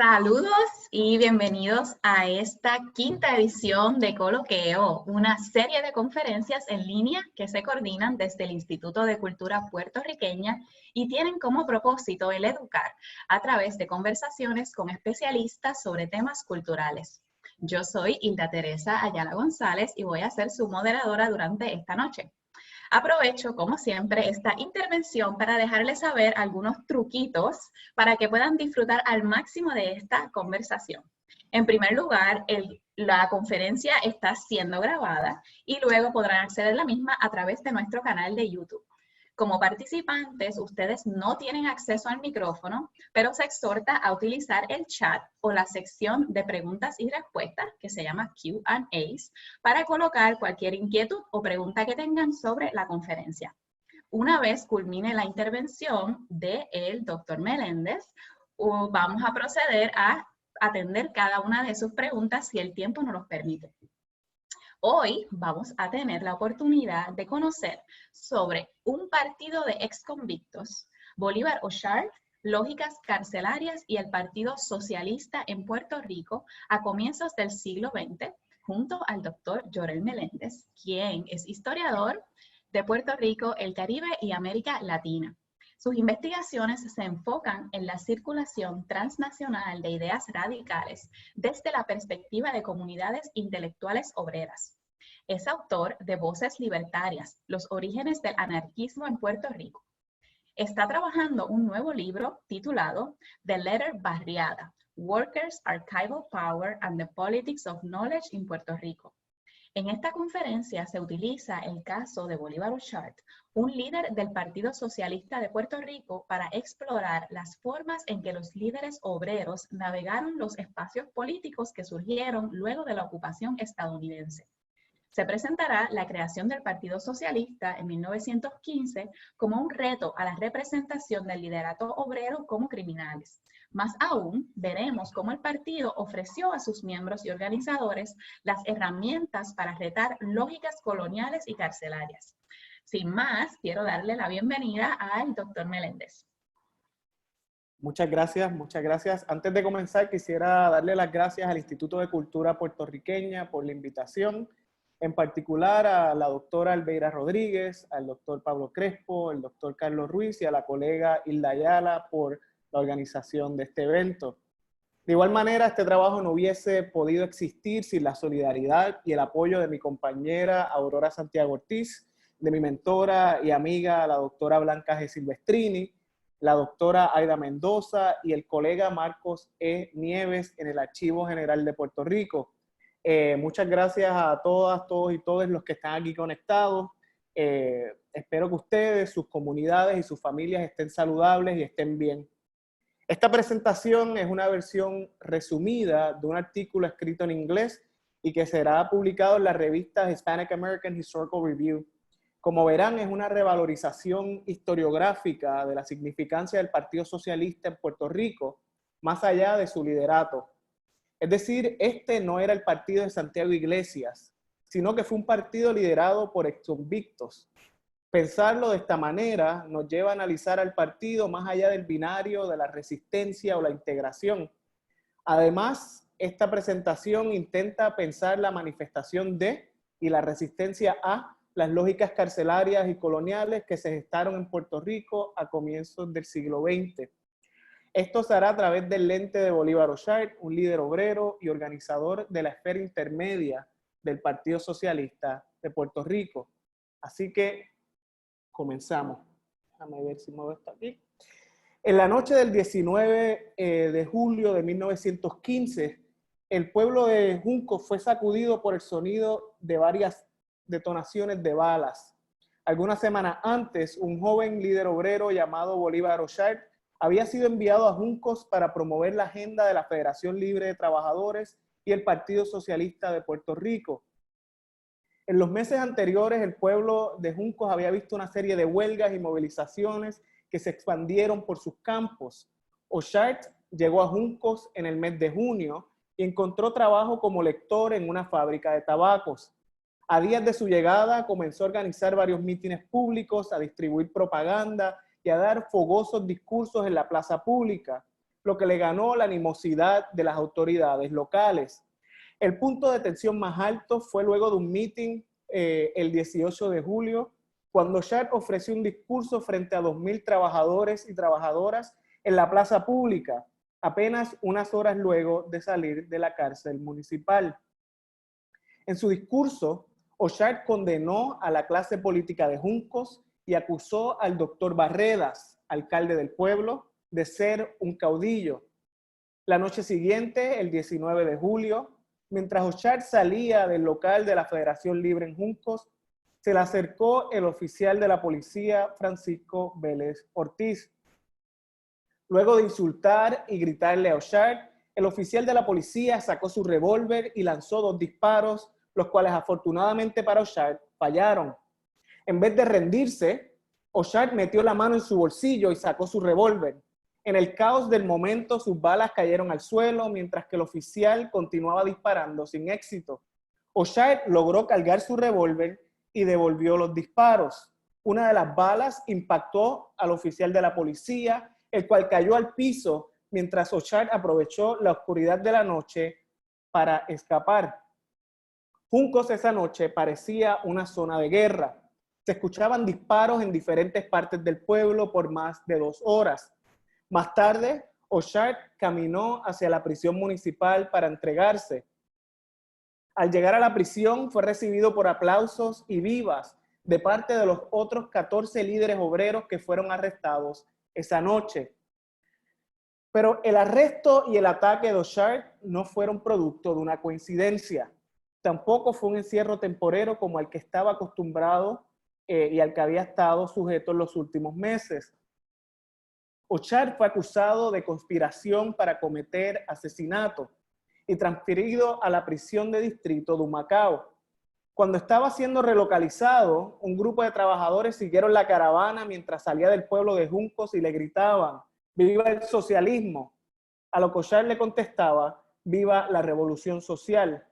Saludos y bienvenidos a esta quinta edición de Coloqueo, una serie de conferencias en línea que se coordinan desde el Instituto de Cultura Puertorriqueña y tienen como propósito el educar a través de conversaciones con especialistas sobre temas culturales. Yo soy Hilda Teresa Ayala González y voy a ser su moderadora durante esta noche. Aprovecho, como siempre, esta intervención para dejarles saber algunos truquitos para que puedan disfrutar al máximo de esta conversación. En primer lugar, la conferencia está siendo grabada y luego podrán acceder a la misma a través de nuestro canal de YouTube. Como participantes, ustedes no tienen acceso al micrófono, pero se exhorta a utilizar el chat o la sección de preguntas y respuestas, que se llama Q&As, para colocar cualquier inquietud o pregunta que tengan sobre la conferencia. Una vez culmine la intervención del Dr. Meléndez, vamos a proceder a atender cada una de sus preguntas si el tiempo nos los permite. Hoy vamos a tener la oportunidad de conocer sobre un partido de exconvictos, Bolívar O'Chart, lógicas carcelarias y el Partido Socialista en Puerto Rico a comienzos del siglo XX, junto al doctor Jorel Meléndez, quien es historiador de Puerto Rico, el Caribe y América Latina. Sus investigaciones se enfocan en la circulación transnacional de ideas radicales desde la perspectiva de comunidades intelectuales obreras. Es autor de Voces Libertarias, los orígenes del anarquismo en Puerto Rico. Está trabajando un nuevo libro titulado The Letter Barriada, Workers' Archival Power and the Politics of Knowledge in Puerto Rico. En esta conferencia se utiliza el caso de Bolívar O'Chart, un líder del Partido Socialista de Puerto Rico, para explorar las formas en que los líderes obreros navegaron los espacios políticos que surgieron luego de la ocupación estadounidense. Se presentará la creación del Partido Socialista en 1915 como un reto a la representación del liderato obrero como criminales. Más aún, veremos cómo el partido ofreció a sus miembros y organizadores las herramientas para retar lógicas coloniales y carcelarias. Sin más, quiero darle la bienvenida al doctor Meléndez. Muchas gracias, muchas gracias. Antes de comenzar, quisiera darle las gracias al Instituto de Cultura Puertorriqueña por la invitación, en particular a la doctora Albeira Rodríguez, al doctor Pablo Crespo, al doctor Carlos Ruiz y a la colega Hilda Ayala por la organización de este evento. De igual manera, este trabajo no hubiese podido existir sin la solidaridad y el apoyo de mi compañera Aurora Santiago Ortiz, de mi mentora y amiga, la doctora Blanca G. Silvestrini, la doctora Aida Mendoza y el colega Marcos E. Nieves en el Archivo General de Puerto Rico. Muchas gracias a todas, todos y todos los que están aquí conectados. Espero que ustedes, sus comunidades y sus familias estén saludables y estén bien. Esta presentación es una versión resumida de un artículo escrito en inglés y que será publicado en la revista Hispanic American Historical Review. Como verán, es una revalorización historiográfica de la significancia del Partido Socialista en Puerto Rico, más allá de su liderato. Es decir, este no era el partido de Santiago Iglesias, sino que fue un partido liderado por exconvictos. Pensarlo de esta manera nos lleva a analizar al partido más allá del binario de la resistencia o la integración. Además, esta presentación intenta pensar la manifestación de y la resistencia a las lógicas carcelarias y coloniales que se gestaron en Puerto Rico a comienzos del siglo XX. Esto se hará a través del lente de Bolívar O'Chart, un líder obrero y organizador de la esfera intermedia del Partido Socialista de Puerto Rico. Así que comenzamos. Déjame ver si muevo esto aquí. En la noche del 19 de julio de 1915, el pueblo de Juncos fue sacudido por el sonido de varias detonaciones de balas. Algunas semanas antes, un joven líder obrero llamado Bolívar O'Chart había sido enviado a Juncos para promover la agenda de la Federación Libre de Trabajadores y el Partido Socialista de Puerto Rico. En los meses anteriores, el pueblo de Juncos había visto una serie de huelgas y movilizaciones que se expandieron por sus campos. O'Chart llegó a Juncos en el mes de junio y encontró trabajo como lector en una fábrica de tabacos. A días de su llegada, comenzó a organizar varios mítines públicos, a distribuir propaganda y a dar fogosos discursos en la plaza pública. lo que le ganó la animosidad de las autoridades locales. El punto de tensión más alto fue luego de un meeting el 18 de julio, cuando Sharp ofreció un discurso frente a 2.000 trabajadores y trabajadoras en la plaza pública, apenas unas horas luego de salir de la cárcel municipal. En su discurso, O'Shard condenó a la clase política de Juncos y acusó al doctor Barredas, alcalde del pueblo, de ser un caudillo. La noche siguiente, el 19 de julio, mientras O'Shard salía del local de la Federación Libre en Juncos, se le acercó el oficial de la policía, Francisco Vélez Ortiz. Luego de insultar y gritarle a O'Shard, el oficial de la policía sacó su revólver y lanzó 2 disparos, los cuales afortunadamente para O'Shard fallaron. En vez de rendirse, O'Shard metió la mano en su bolsillo y sacó su revólver. En el caos del momento, sus balas cayeron al suelo, mientras que el oficial continuaba disparando sin éxito. O'Shard logró cargar su revólver y devolvió los disparos. Una de las balas impactó al oficial de la policía, el cual cayó al piso mientras O'Shard aprovechó la oscuridad de la noche para escapar. Juncos esa noche parecía una zona de guerra. Se escuchaban disparos en diferentes partes del pueblo por más de 2 horas. Más tarde, O'Shard caminó hacia la prisión municipal para entregarse. Al llegar a la prisión, fue recibido por aplausos y vivas de parte de los otros 14 líderes obreros que fueron arrestados esa noche. Pero el arresto y el ataque de O'Shard no fueron producto de una coincidencia. Tampoco fue un encierro temporero como al que estaba acostumbrado y al que había estado sujeto en los últimos meses. O'Shard fue acusado de conspiración para cometer asesinato y transferido a la prisión de distrito de Humacao. Cuando estaba siendo relocalizado, un grupo de trabajadores siguieron la caravana mientras salía del pueblo de Juncos y le gritaban: ¡Viva el socialismo! A lo que O'Shard le contestaba: ¡Viva la revolución social!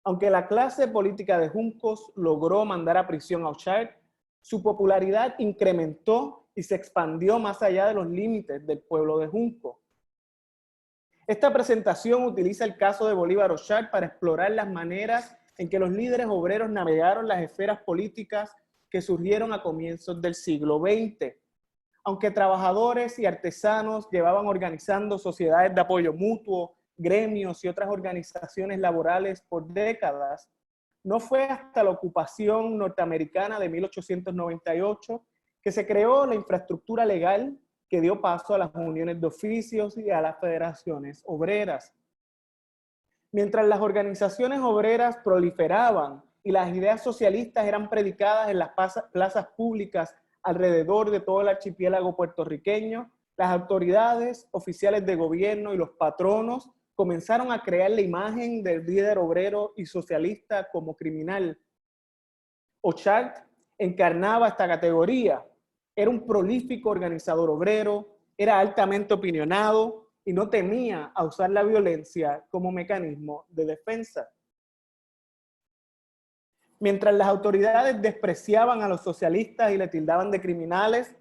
Aunque la clase política de Juncos logró mandar a prisión a O'Shard, su popularidad incrementó y se expandió más allá de los límites del pueblo de Juncos. Esta presentación utiliza el caso de Bolívar O'Shard para explorar las maneras en que los líderes obreros navegaron las esferas políticas que surgieron a comienzos del siglo XX. Aunque trabajadores y artesanos llevaban organizando sociedades de apoyo mutuo, gremios y otras organizaciones laborales por décadas, no fue hasta la ocupación norteamericana de 1898 que se creó la infraestructura legal que dio paso a las uniones de oficios y a las federaciones obreras. Mientras las organizaciones obreras proliferaban y las ideas socialistas eran predicadas en las plazas públicas alrededor de todo el archipiélago puertorriqueño, las autoridades, oficiales de gobierno y los patronos comenzaron a crear la imagen del líder obrero y socialista como criminal. O'Shard encarnaba esta categoría. Era un prolífico organizador obrero, era altamente opinionado y no temía a usar la violencia como mecanismo de defensa. Mientras las autoridades despreciaban a los socialistas y le tildaban de criminales,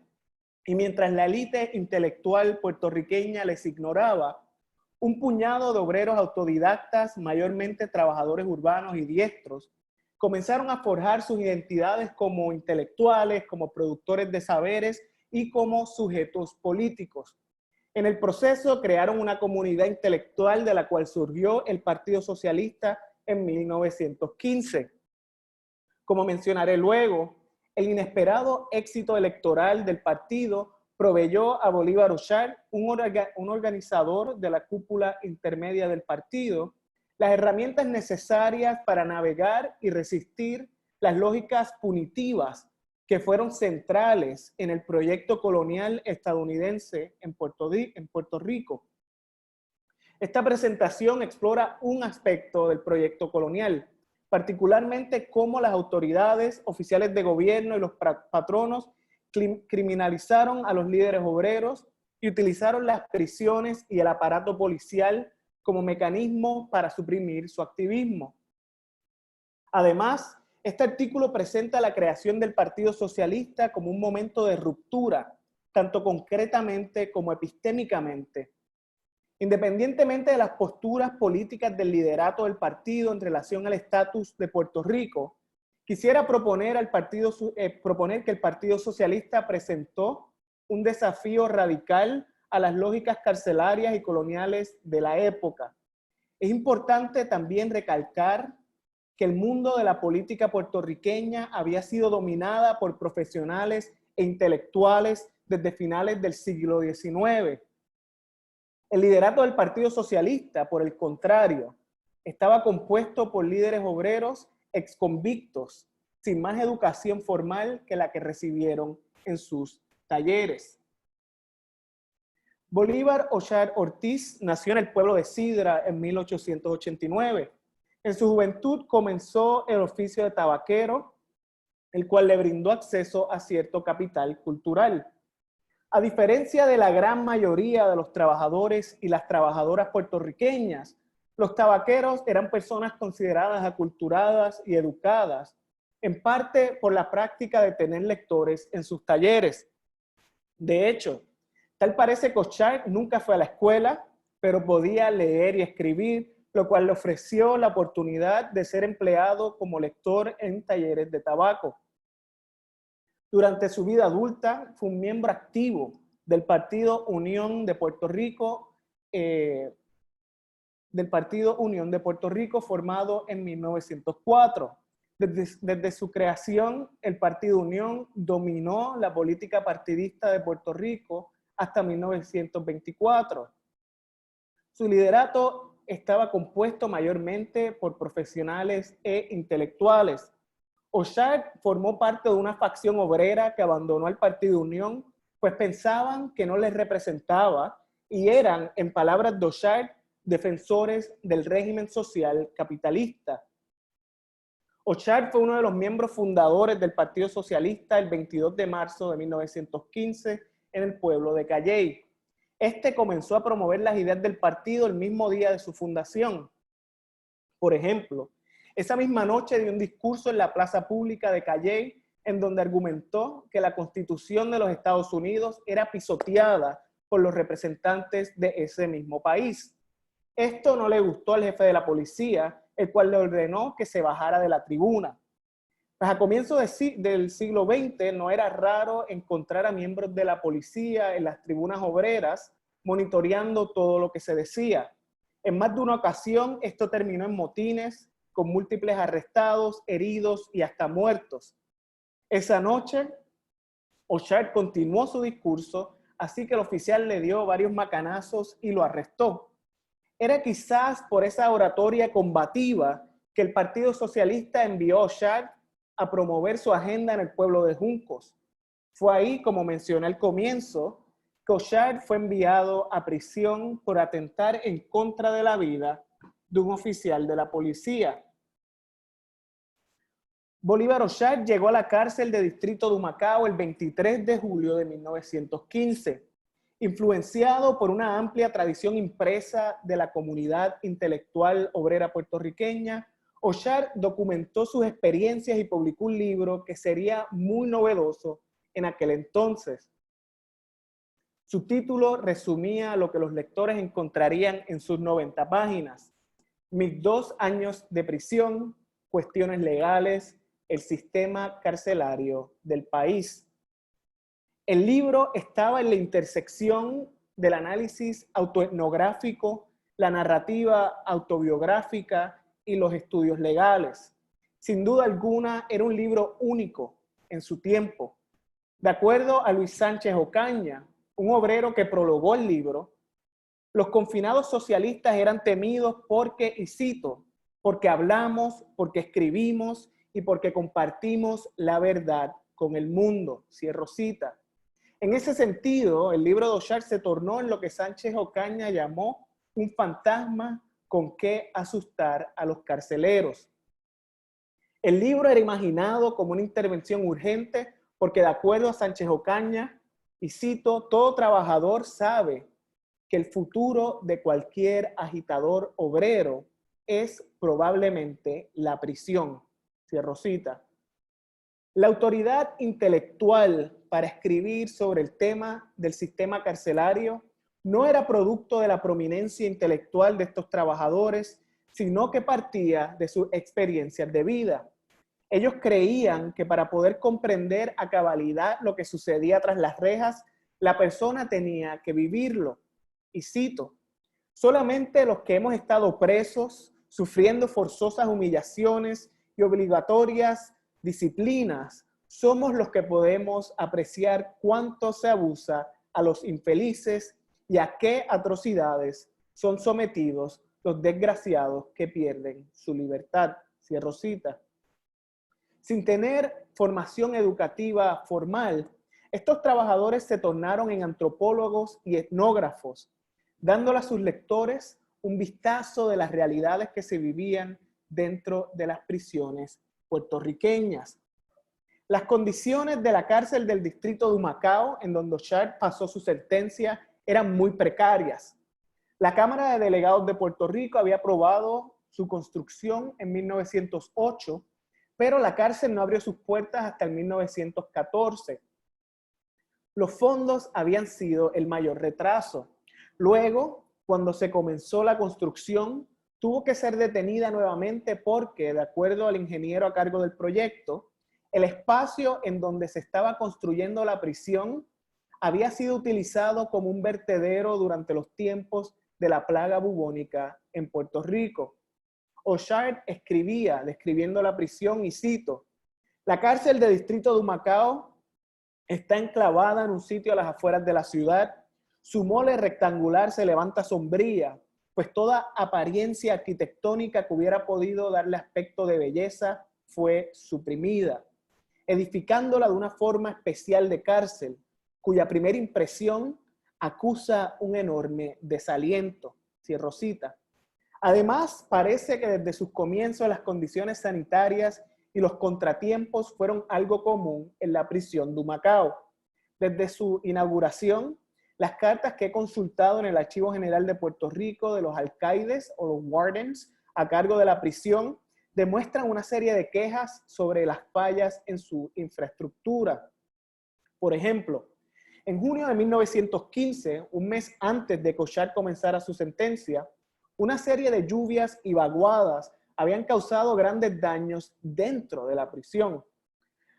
y mientras la élite intelectual puertorriqueña les ignoraba, un puñado de obreros autodidactas, mayormente trabajadores urbanos y diestros, comenzaron a forjar sus identidades como intelectuales, como productores de saberes y como sujetos políticos. En el proceso crearon una comunidad intelectual de la cual surgió el Partido Socialista en 1915. Como mencionaré luego, el inesperado éxito electoral del partido proveyó a Bolívar O'Shard, un organizador de la cúpula intermedia del partido, las herramientas necesarias para navegar y resistir las lógicas punitivas que fueron centrales en el proyecto colonial estadounidense en Puerto Rico. Esta presentación explora un aspecto del proyecto colonial, particularmente cómo las autoridades, oficiales de gobierno y los patronos criminalizaron a los líderes obreros y utilizaron las prisiones y el aparato policial como mecanismo para suprimir su activismo. Además, este artículo presenta la creación del Partido Socialista como un momento de ruptura tanto concretamente como epistémicamente. Independientemente de las posturas políticas del liderato del partido en relación al estatus de Puerto Rico, quisiera proponer que el Partido Socialista presentó un desafío radical a las lógicas carcelarias y coloniales de la época. Es importante también recalcar que el mundo de la política puertorriqueña había sido dominada por profesionales e intelectuales desde finales del siglo XIX. El liderato del Partido Socialista, por el contrario, estaba compuesto por líderes obreros exconvictos, sin más educación formal que la que recibieron en sus talleres. Bolívar O'Shar Ortiz nació en el pueblo de Sidra en 1889. En su juventud comenzó el oficio de tabaquero, el cual le brindó acceso a cierto capital cultural. A diferencia de la gran mayoría de los trabajadores y las trabajadoras puertorriqueñas, los tabaqueros eran personas consideradas aculturadas y educadas, en parte por la práctica de tener lectores en sus talleres. De hecho, tal parece que O'Shar nunca fue a la escuela, pero podía leer y escribir, lo cual le ofreció la oportunidad de ser empleado como lector en talleres de tabaco. Durante su vida adulta fue un miembro activo del Partido Unión de Puerto Rico, formado en 1904. Desde su creación, el Partido Unión dominó la política partidista de Puerto Rico hasta 1924. Su liderato estaba compuesto mayormente por profesionales e intelectuales. O'Shar formó parte de una facción obrera que abandonó al Partido Unión, pues pensaban que no les representaba y eran, en palabras de O'Shar, defensores del régimen social capitalista. O'Shar fue uno de los miembros fundadores del Partido Socialista el 22 de marzo de 1915 en el pueblo de Calley. Este comenzó a promover las ideas del partido el mismo día de su fundación. Por ejemplo, esa misma noche dio un discurso en la plaza pública de Calley en donde argumentó que la Constitución de los Estados Unidos era pisoteada por los representantes de ese mismo país. Esto no le gustó al jefe de la policía, el cual le ordenó que se bajara de la tribuna. Pues a comienzos del siglo XX no era raro encontrar a miembros de la policía en las tribunas obreras monitoreando todo lo que se decía. En más de una ocasión esto terminó en motines con múltiples arrestados, heridos y hasta muertos. Esa noche, O'Shar continuó su discurso, así que el oficial le dio varios macanazos y lo arrestó. Era quizás por esa oratoria combativa que el Partido Socialista envió a O'Shar a promover su agenda en el pueblo de Juncos. Fue ahí, como mencioné al comienzo, que O'Shar fue enviado a prisión por atentar en contra de la vida de un oficial de la policía. Bolívar O'Shar llegó a la cárcel de Distrito de Humacao el 23 de julio de 1915. Influenciado por una amplia tradición impresa de la comunidad intelectual obrera puertorriqueña, O'Shar documentó sus experiencias y publicó un libro que sería muy novedoso en aquel entonces. Su título resumía lo que los lectores encontrarían en sus 90 páginas. Mis 2 años de prisión, cuestiones legales, el sistema carcelario del país. El libro estaba en la intersección del análisis autoetnográfico, la narrativa autobiográfica y los estudios legales. Sin duda alguna, era un libro único en su tiempo. De acuerdo a Luis Sánchez Ocaña, un obrero que prologó el libro, los confinados socialistas eran temidos porque, y cito, porque hablamos, porque escribimos y porque compartimos la verdad con el mundo. Cierro cita. En ese sentido, el libro de O'Shar se tornó en lo que Sánchez Ocaña llamó un fantasma con que asustar a los carceleros. El libro era imaginado como una intervención urgente porque, de acuerdo a Sánchez Ocaña, y cito, todo trabajador sabe que el futuro de cualquier agitador obrero es probablemente la prisión. Cierro cita. La autoridad intelectual para escribir sobre el tema del sistema carcelario no era producto de la prominencia intelectual de estos trabajadores, sino que partía de sus experiencias de vida. Ellos creían que para poder comprender a cabalidad lo que sucedía tras las rejas, la persona tenía que vivirlo. Y cito, solamente los que hemos estado presos, sufriendo forzosas humillaciones y obligatorias disciplinas, somos los que podemos apreciar cuánto se abusa a los infelices y a qué atrocidades son sometidos los desgraciados que pierden su libertad. Cierro cita. Sin tener formación educativa formal, estos trabajadores se tornaron en antropólogos y etnógrafos, dándole a sus lectores un vistazo de las realidades que se vivían dentro de las prisiones puertorriqueñas. Las condiciones de la cárcel del distrito de Humacao, en donde Sharp pasó su sentencia, eran muy precarias. La Cámara de Delegados de Puerto Rico había aprobado su construcción en 1908, pero la cárcel no abrió sus puertas hasta el 1914. Los fondos habían sido el mayor retraso. Luego, cuando se comenzó la construcción, tuvo que ser detenida nuevamente porque, de acuerdo al ingeniero a cargo del proyecto, el espacio en donde se estaba construyendo la prisión había sido utilizado como un vertedero durante los tiempos de la plaga bubónica en Puerto Rico. O'Shard escribía, describiendo la prisión, y cito, la cárcel de distrito de Humacao está enclavada en un sitio a las afueras de la ciudad. Su mole rectangular se levanta sombría, pues toda apariencia arquitectónica que hubiera podido darle aspecto de belleza fue suprimida, edificándola de una forma especial de cárcel, cuya primera impresión acusa un enorme desaliento. Cierro cita. Además, parece que desde sus comienzos las condiciones sanitarias y los contratiempos fueron algo común en la prisión de Humacao. Desde su inauguración, las cartas que he consultado en el Archivo General de Puerto Rico de los alcaides o los wardens a cargo de la prisión demuestran una serie de quejas sobre las fallas en su infraestructura. Por ejemplo, en junio de 1915, un mes antes de que O'Shard comenzara su sentencia, una serie de lluvias y vaguadas habían causado grandes daños dentro de la prisión.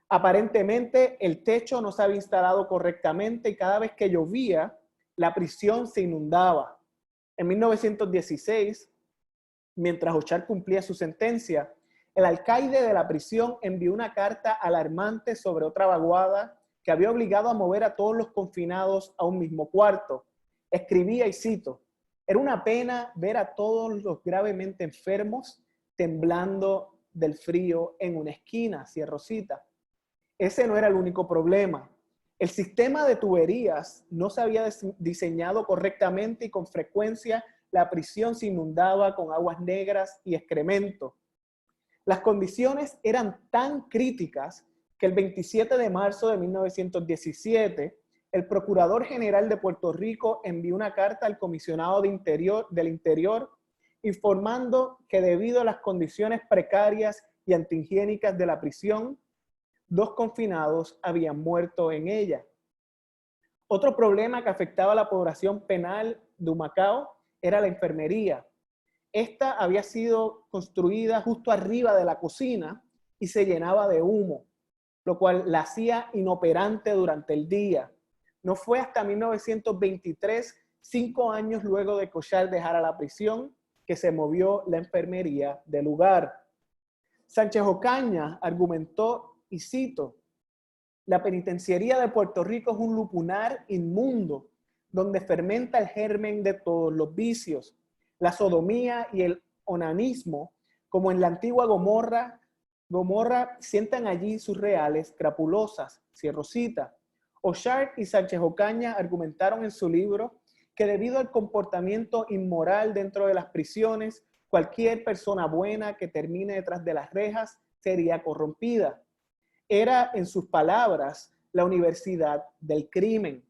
Aparentemente, el techo no se había instalado correctamente y cada vez que llovía, la prisión se inundaba. En 1916, mientras O'Shard cumplía su sentencia, el alcaide de la prisión envió una carta alarmante sobre otra vaguada que había obligado a mover a todos los confinados a un mismo cuarto. Escribía, y cito, era una pena ver a todos los gravemente enfermos temblando del frío en una esquina, cierro cita. Ese no era el único problema. El sistema de tuberías no se había diseñado correctamente y con frecuencia la prisión se inundaba con aguas negras y excremento. Las condiciones eran tan críticas que el 27 de marzo de 1917, el Procurador General de Puerto Rico envió una carta al Comisionado del Interior informando que debido a las condiciones precarias y antihigiénicas de la prisión, 2 confinados habían muerto en ella. Otro problema que afectaba a la población penal de Humacao era la enfermería. Esta había sido construida justo arriba de la cocina y se llenaba de humo, lo cual la hacía inoperante durante el día. No fue hasta 1923, 5 años luego de que O'Shard dejara la prisión, que se movió la enfermería del lugar. Sánchez Ocaña argumentó, y cito, la penitenciaría de Puerto Rico es un lupunar inmundo, donde fermenta el germen de todos los vicios. La sodomía y el onanismo, como en la antigua Gomorra, sientan allí sus reales crapulosas, cierro cita. O'Shard y Sánchez Ocaña argumentaron en su libro que debido al comportamiento inmoral dentro de las prisiones, cualquier persona buena que termine detrás de las rejas sería corrompida. Era, en sus palabras, la universidad del crimen.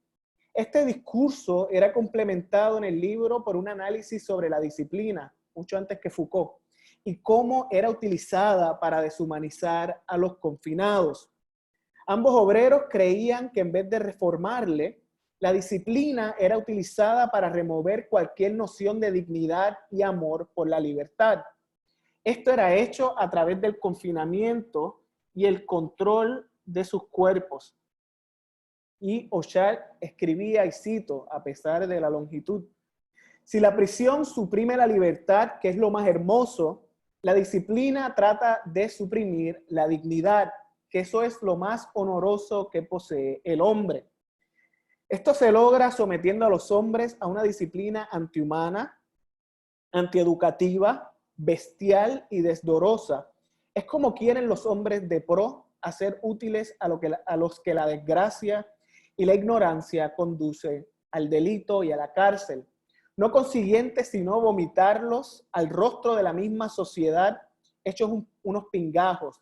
Este discurso era complementado en el libro por un análisis sobre la disciplina, mucho antes que Foucault, y cómo era utilizada para deshumanizar a los confinados. Ambos obreros creían que en vez de reformarle, la disciplina era utilizada para remover cualquier noción de dignidad y amor por la libertad. Esto era hecho a través del confinamiento y el control de sus cuerpos. Y Auchard escribía, y cito, a pesar de la longitud: si la prisión suprime la libertad, que es lo más hermoso, la disciplina trata de suprimir la dignidad, que eso es lo más honoroso que posee el hombre. Esto se logra sometiendo a los hombres a una disciplina antihumana, antieducativa, bestial y desdorosa. Es como quieren los hombres de pro hacer útiles a los que la desgracia y la ignorancia conduce al delito y a la cárcel. No consiguiente sino vomitarlos al rostro de la misma sociedad, hechos unos pingajos,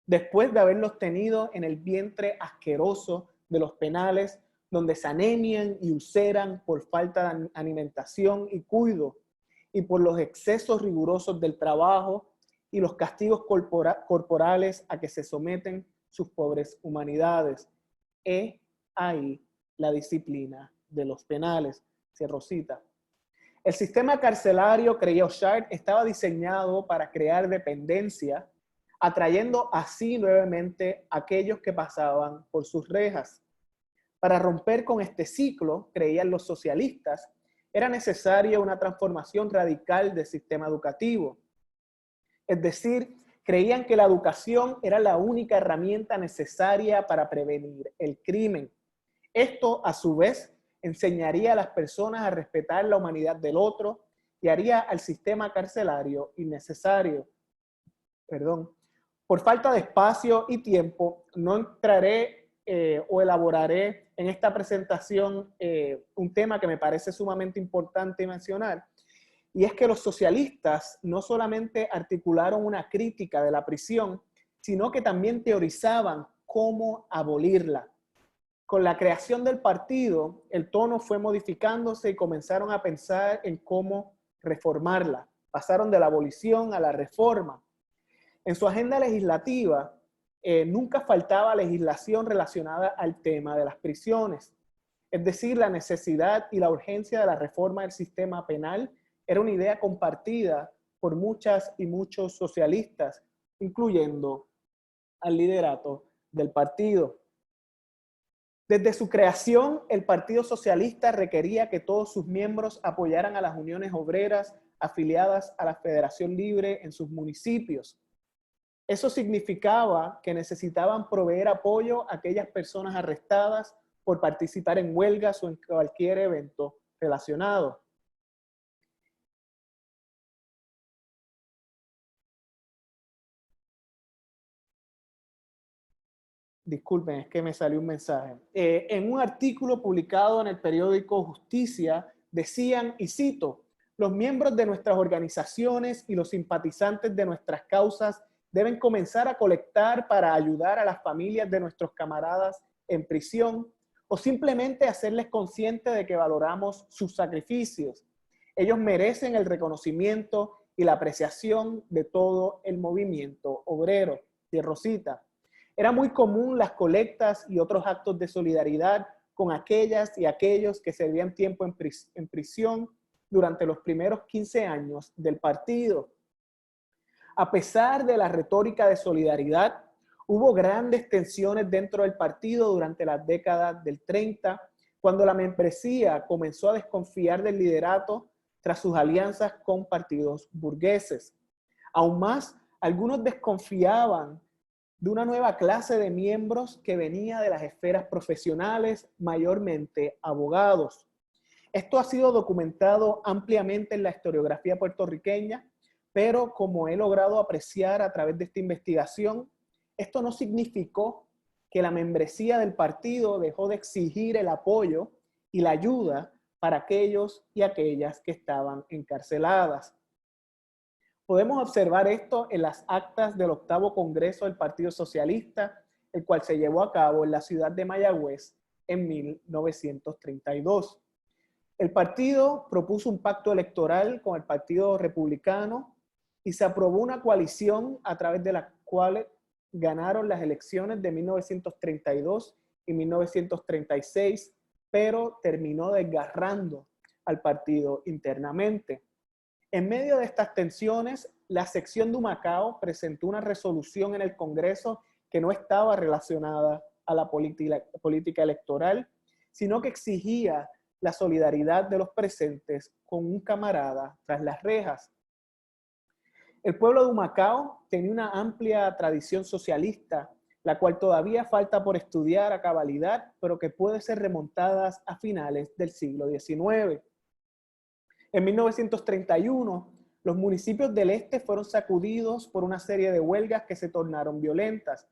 después de haberlos tenido en el vientre asqueroso de los penales, donde se anemian y ulceran por falta de alimentación y cuidado, y por los excesos rigurosos del trabajo y los castigos corporales a que se someten sus pobres humanidades. He ahí la disciplina de los penales. Cierro cita. El sistema carcelario, creía Auchard, estaba diseñado para crear dependencia, atrayendo así nuevamente a aquellos que pasaban por sus rejas. Para romper con este ciclo, creían los socialistas, era necesaria una transformación radical del sistema educativo. Es decir, creían que la educación era la única herramienta necesaria para prevenir el crimen. Esto, a su vez, enseñaría a las personas a respetar la humanidad del otro y haría al sistema carcelario innecesario. Por falta de espacio y tiempo, no entraré o elaboraré en esta presentación un tema que me parece sumamente importante mencionar, y es que los socialistas no solamente articularon una crítica de la prisión, sino que también teorizaban cómo abolirla. Con la creación del partido, el tono fue modificándose y comenzaron a pensar en cómo reformarla. Pasaron de la abolición a la reforma. En su agenda legislativa, nunca faltaba legislación relacionada al tema de las prisiones. Es decir, la necesidad y la urgencia de la reforma del sistema penal era una idea compartida por muchas y muchos socialistas, incluyendo al liderato del partido. Desde su creación, el Partido Socialista requería que todos sus miembros apoyaran a las uniones obreras afiliadas a la Federación Libre en sus municipios. Eso significaba que necesitaban proveer apoyo a aquellas personas arrestadas por participar en huelgas o en cualquier evento relacionado. Disculpen, es que me salió un mensaje. En un artículo publicado en el periódico Justicia, decían, y cito: los miembros de nuestras organizaciones y los simpatizantes de nuestras causas deben comenzar a colectar para ayudar a las familias de nuestros camaradas en prisión, o simplemente hacerles conscientes de que valoramos sus sacrificios. Ellos merecen el reconocimiento y la apreciación de todo el movimiento obrero. Cierro cita. Era muy común las colectas y otros actos de solidaridad con aquellas y aquellos que servían tiempo en prisión durante los primeros 15 años del partido. A pesar de la retórica de solidaridad, hubo grandes tensiones dentro del partido durante las décadas del 30, cuando la membresía comenzó a desconfiar del liderato tras sus alianzas con partidos burgueses. Aún más, algunos desconfiaban de una nueva clase de miembros que venía de las esferas profesionales, mayormente abogados. Esto ha sido documentado ampliamente en la historiografía puertorriqueña, pero como he logrado apreciar a través de esta investigación, esto no significó que la membresía del partido dejó de exigir el apoyo y la ayuda para aquellos y aquellas que estaban encarceladas. Podemos observar esto en las actas del 8º Congreso del Partido Socialista, el cual se llevó a cabo en la ciudad de Mayagüez en 1932. El partido propuso un pacto electoral con el Partido Republicano y se aprobó una coalición a través de la cual ganaron las elecciones de 1932 y 1936, pero terminó desgarrando al partido internamente. En medio de estas tensiones, la sección de Humacao presentó una resolución en el Congreso que no estaba relacionada a la política electoral, sino que exigía la solidaridad de los presentes con un camarada tras las rejas. El pueblo de Humacao tenía una amplia tradición socialista, la cual todavía falta por estudiar a cabalidad, pero que puede ser remontada a finales del siglo XIX. En 1931, los municipios del este fueron sacudidos por una serie de huelgas que se tornaron violentas.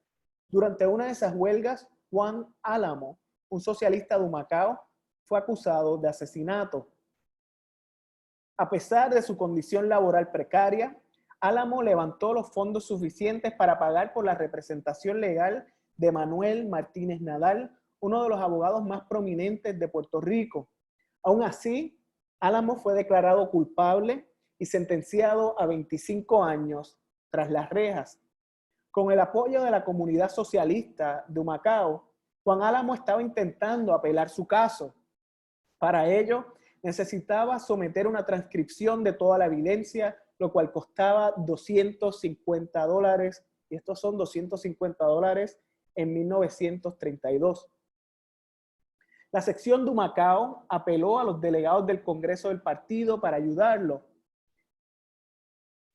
Durante una de esas huelgas, Juan Álamo, un socialista de Humacao, fue acusado de asesinato. A pesar de su condición laboral precaria, Álamo levantó los fondos suficientes para pagar por la representación legal de Manuel Martínez Nadal, uno de los abogados más prominentes de Puerto Rico. Aún así, Álamo fue declarado culpable y sentenciado a 25 años tras las rejas. Con el apoyo de la comunidad socialista de Humacao, Juan Álamo estaba intentando apelar su caso. Para ello, necesitaba someter una transcripción de toda la evidencia, lo cual costaba $250, y estos son $250 en 1932. La sección de Humacao apeló a los delegados del Congreso del partido para ayudarlo,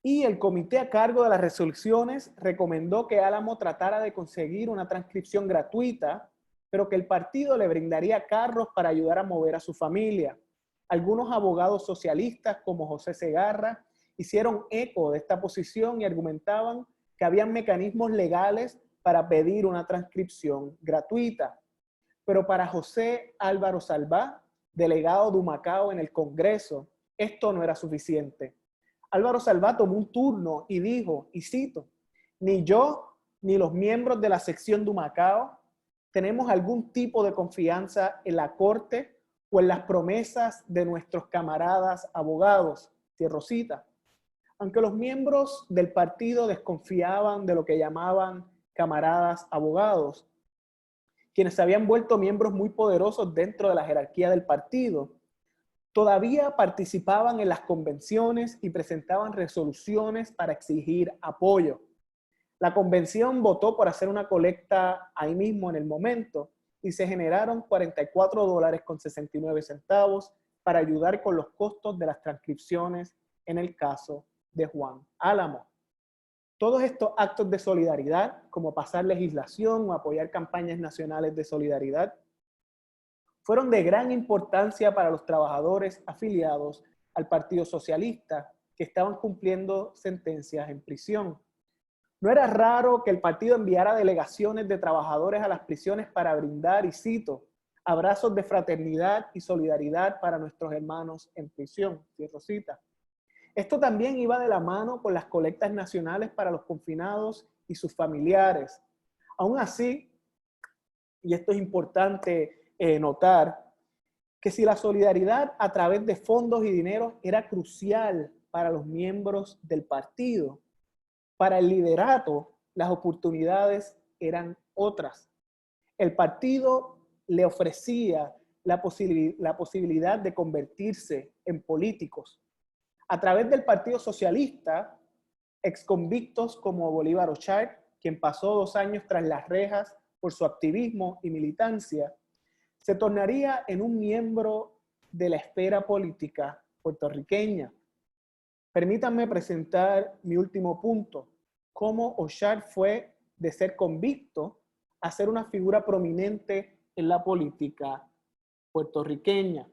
y el comité a cargo de las resoluciones recomendó que Álamo tratara de conseguir una transcripción gratuita, pero que el partido le brindaría carros para ayudar a mover a su familia. Algunos abogados socialistas, como José Segarra, hicieron eco de esta posición y argumentaban que habían mecanismos legales para pedir una transcripción gratuita. Pero para José Álvaro Salvá, delegado de Humacao en el Congreso, esto no era suficiente. Álvaro Salvá tomó un turno y dijo, y cito, "Ni yo ni los miembros de la sección de Humacao tenemos algún tipo de confianza en la Corte o en las promesas de nuestros camaradas abogados", cierro cita. Aunque los miembros del partido desconfiaban de lo que llamaban camaradas abogados, quienes se habían vuelto miembros muy poderosos dentro de la jerarquía del partido, todavía participaban en las convenciones y presentaban resoluciones para exigir apoyo. La convención votó por hacer una colecta ahí mismo en el momento y se generaron $44.69 para ayudar con los costos de las transcripciones en el caso de Juan Álamo. Todos estos actos de solidaridad, como pasar legislación o apoyar campañas nacionales de solidaridad, fueron de gran importancia para los trabajadores afiliados al Partido Socialista que estaban cumpliendo sentencias en prisión. No era raro que el partido enviara delegaciones de trabajadores a las prisiones para brindar, y cito, "abrazos de fraternidad y solidaridad para nuestros hermanos en prisión", cierro cita. Esto también iba de la mano con las colectas nacionales para los confinados y sus familiares. Aún así, y esto es importante notar, que si la solidaridad a través de fondos y dinero era crucial para los miembros del partido, para el liderato las oportunidades eran otras. El partido le ofrecía la posibilidad de convertirse en políticos. A través del Partido Socialista, exconvictos como Bolívar Ochart, quien pasó 2 años tras las rejas por su activismo y militancia, se tornaría en un miembro de la esfera política puertorriqueña. Permítanme presentar mi último punto, cómo Ochart fue de ser convicto a ser una figura prominente en la política puertorriqueña.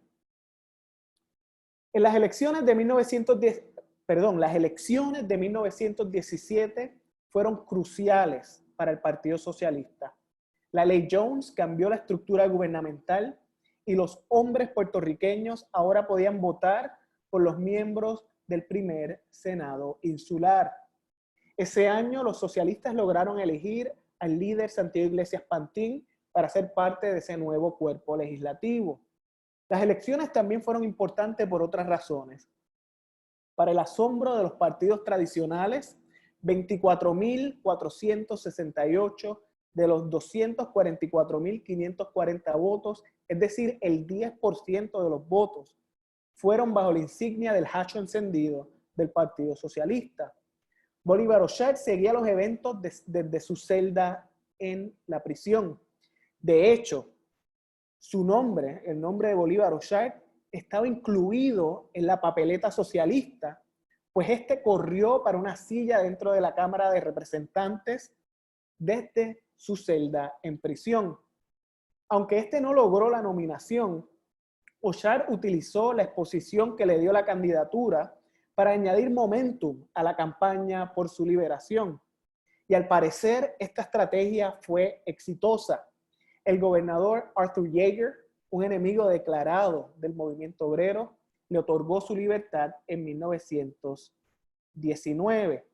En las elecciones de 1917 fueron cruciales para el Partido Socialista. La Ley Jones cambió la estructura gubernamental y los hombres puertorriqueños ahora podían votar por los miembros del primer Senado insular. Ese año los socialistas lograron elegir al líder Santiago Iglesias Pantín para ser parte de ese nuevo cuerpo legislativo. Las elecciones también fueron importantes por otras razones. Para el asombro de los partidos tradicionales, 24.468 de los 244.540 votos, es decir, el 10% de los votos, fueron bajo la insignia del hacho encendido del Partido Socialista. Bolívar O'Shea seguía los eventos desde su celda en la prisión. De hecho, su nombre, el nombre de Bolívar O'Shea, estaba incluido en la papeleta socialista, pues este corrió para una silla dentro de la Cámara de Representantes desde su celda en prisión. Aunque este no logró la nominación, O'Shea utilizó la exposición que le dio la candidatura para añadir momentum a la campaña por su liberación. Y al parecer, esta estrategia fue exitosa. El gobernador Arthur Yeager, un enemigo declarado del movimiento obrero, le otorgó su libertad en 1919.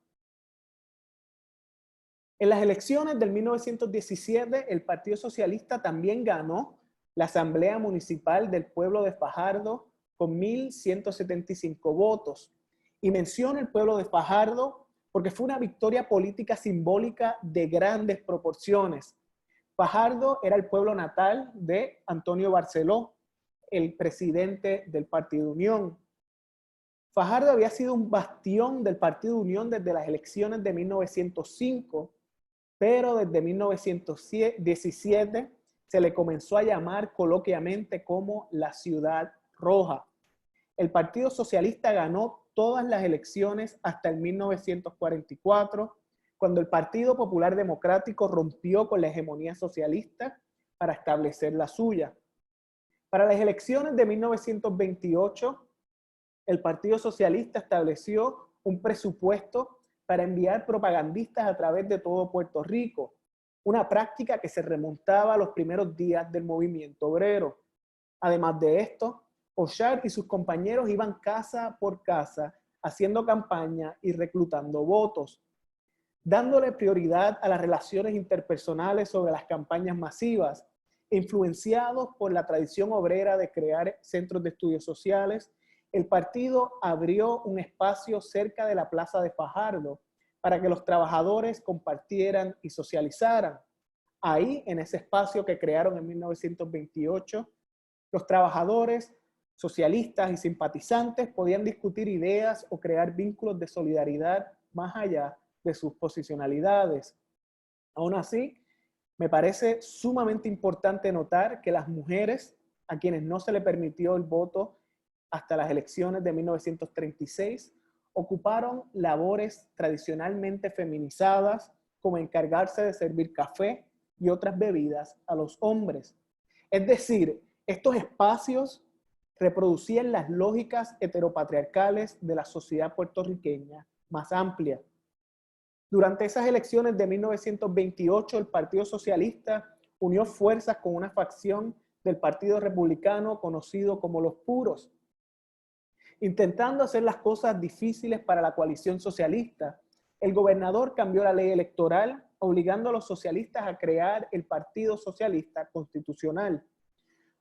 En las elecciones del 1917, el Partido Socialista también ganó la Asamblea Municipal del pueblo de Fajardo con 1.175 votos. Y menciono el pueblo de Fajardo porque fue una victoria política simbólica de grandes proporciones. Fajardo era el pueblo natal de Antonio Barceló, el presidente del Partido Unión. Fajardo había sido un bastión del Partido Unión desde las elecciones de 1905, pero desde 1917 se le comenzó a llamar coloquialmente como la Ciudad Roja. El Partido Socialista ganó todas las elecciones hasta el 1944, cuando el Partido Popular Democrático rompió con la hegemonía socialista para establecer la suya. Para las elecciones de 1928, el Partido Socialista estableció un presupuesto para enviar propagandistas a través de todo Puerto Rico, una práctica que se remontaba a los primeros días del movimiento obrero. Además de esto, O'Shea y sus compañeros iban casa por casa haciendo campaña y reclutando votos, dándole prioridad a las relaciones interpersonales sobre las campañas masivas, influenciados por la tradición obrera de crear centros de estudios sociales. El partido abrió un espacio cerca de la Plaza de Fajardo para que los trabajadores compartieran y socializaran. Ahí, en ese espacio que crearon en 1928, los trabajadores, socialistas y simpatizantes podían discutir ideas o crear vínculos de solidaridad más allá de sus posicionalidades. Aún así, me parece sumamente importante notar que las mujeres, a quienes no se le permitió el voto hasta las elecciones de 1936, ocuparon labores tradicionalmente feminizadas, como encargarse de servir café y otras bebidas a los hombres. Es decir, estos espacios reproducían las lógicas heteropatriarcales de la sociedad puertorriqueña más amplia. Durante esas elecciones de 1928, el Partido Socialista unió fuerzas con una facción del Partido Republicano conocido como los Puros, intentando hacer las cosas difíciles para la coalición socialista. El gobernador cambió la ley electoral, obligando a los socialistas a crear el Partido Socialista Constitucional.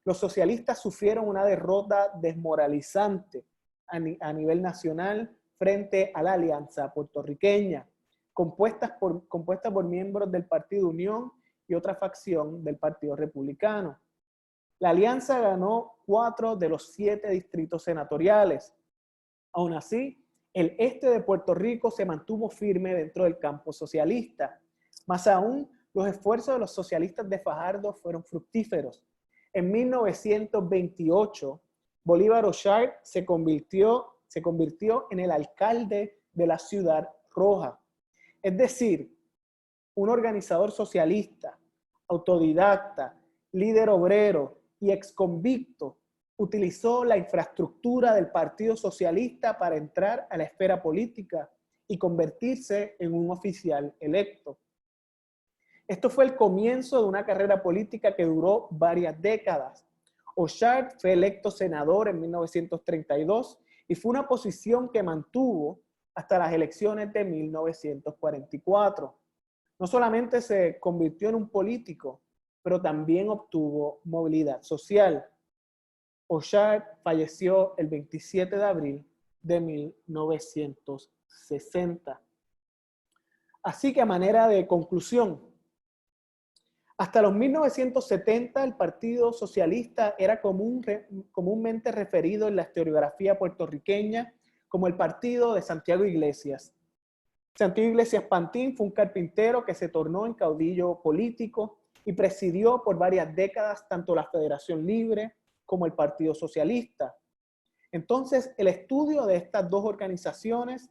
Los socialistas sufrieron una derrota desmoralizante a nivel nacional frente a la alianza puertorriqueña, compuesta por miembros del Partido Unión y otra facción del Partido Republicano. La alianza ganó 4 de los 7 distritos senatoriales. Aún así, el este de Puerto Rico se mantuvo firme dentro del campo socialista. Más aún, los esfuerzos de los socialistas de Fajardo fueron fructíferos. En 1928, Bolívar O'Shea se convirtió en el alcalde de la Ciudad Roja. Es decir, un organizador socialista, autodidacta, líder obrero y exconvicto, utilizó la infraestructura del Partido Socialista para entrar a la esfera política y convertirse en un oficial electo. Esto fue el comienzo de una carrera política que duró varias décadas. O'Shea fue electo senador en 1932 y fue una posición que mantuvo hasta las elecciones de 1944. No solamente se convirtió en un político, pero también obtuvo movilidad social. O'Shea falleció el 27 de abril de 1960. Así que a manera de conclusión, hasta los 1970 el Partido Socialista era comúnmente referido en la historiografía puertorriqueña como el Partido de Santiago Iglesias. Santiago Iglesias Pantín fue un carpintero que se tornó en caudillo político y presidió por varias décadas tanto la Federación Libre como el Partido Socialista. Entonces, el estudio de estas dos organizaciones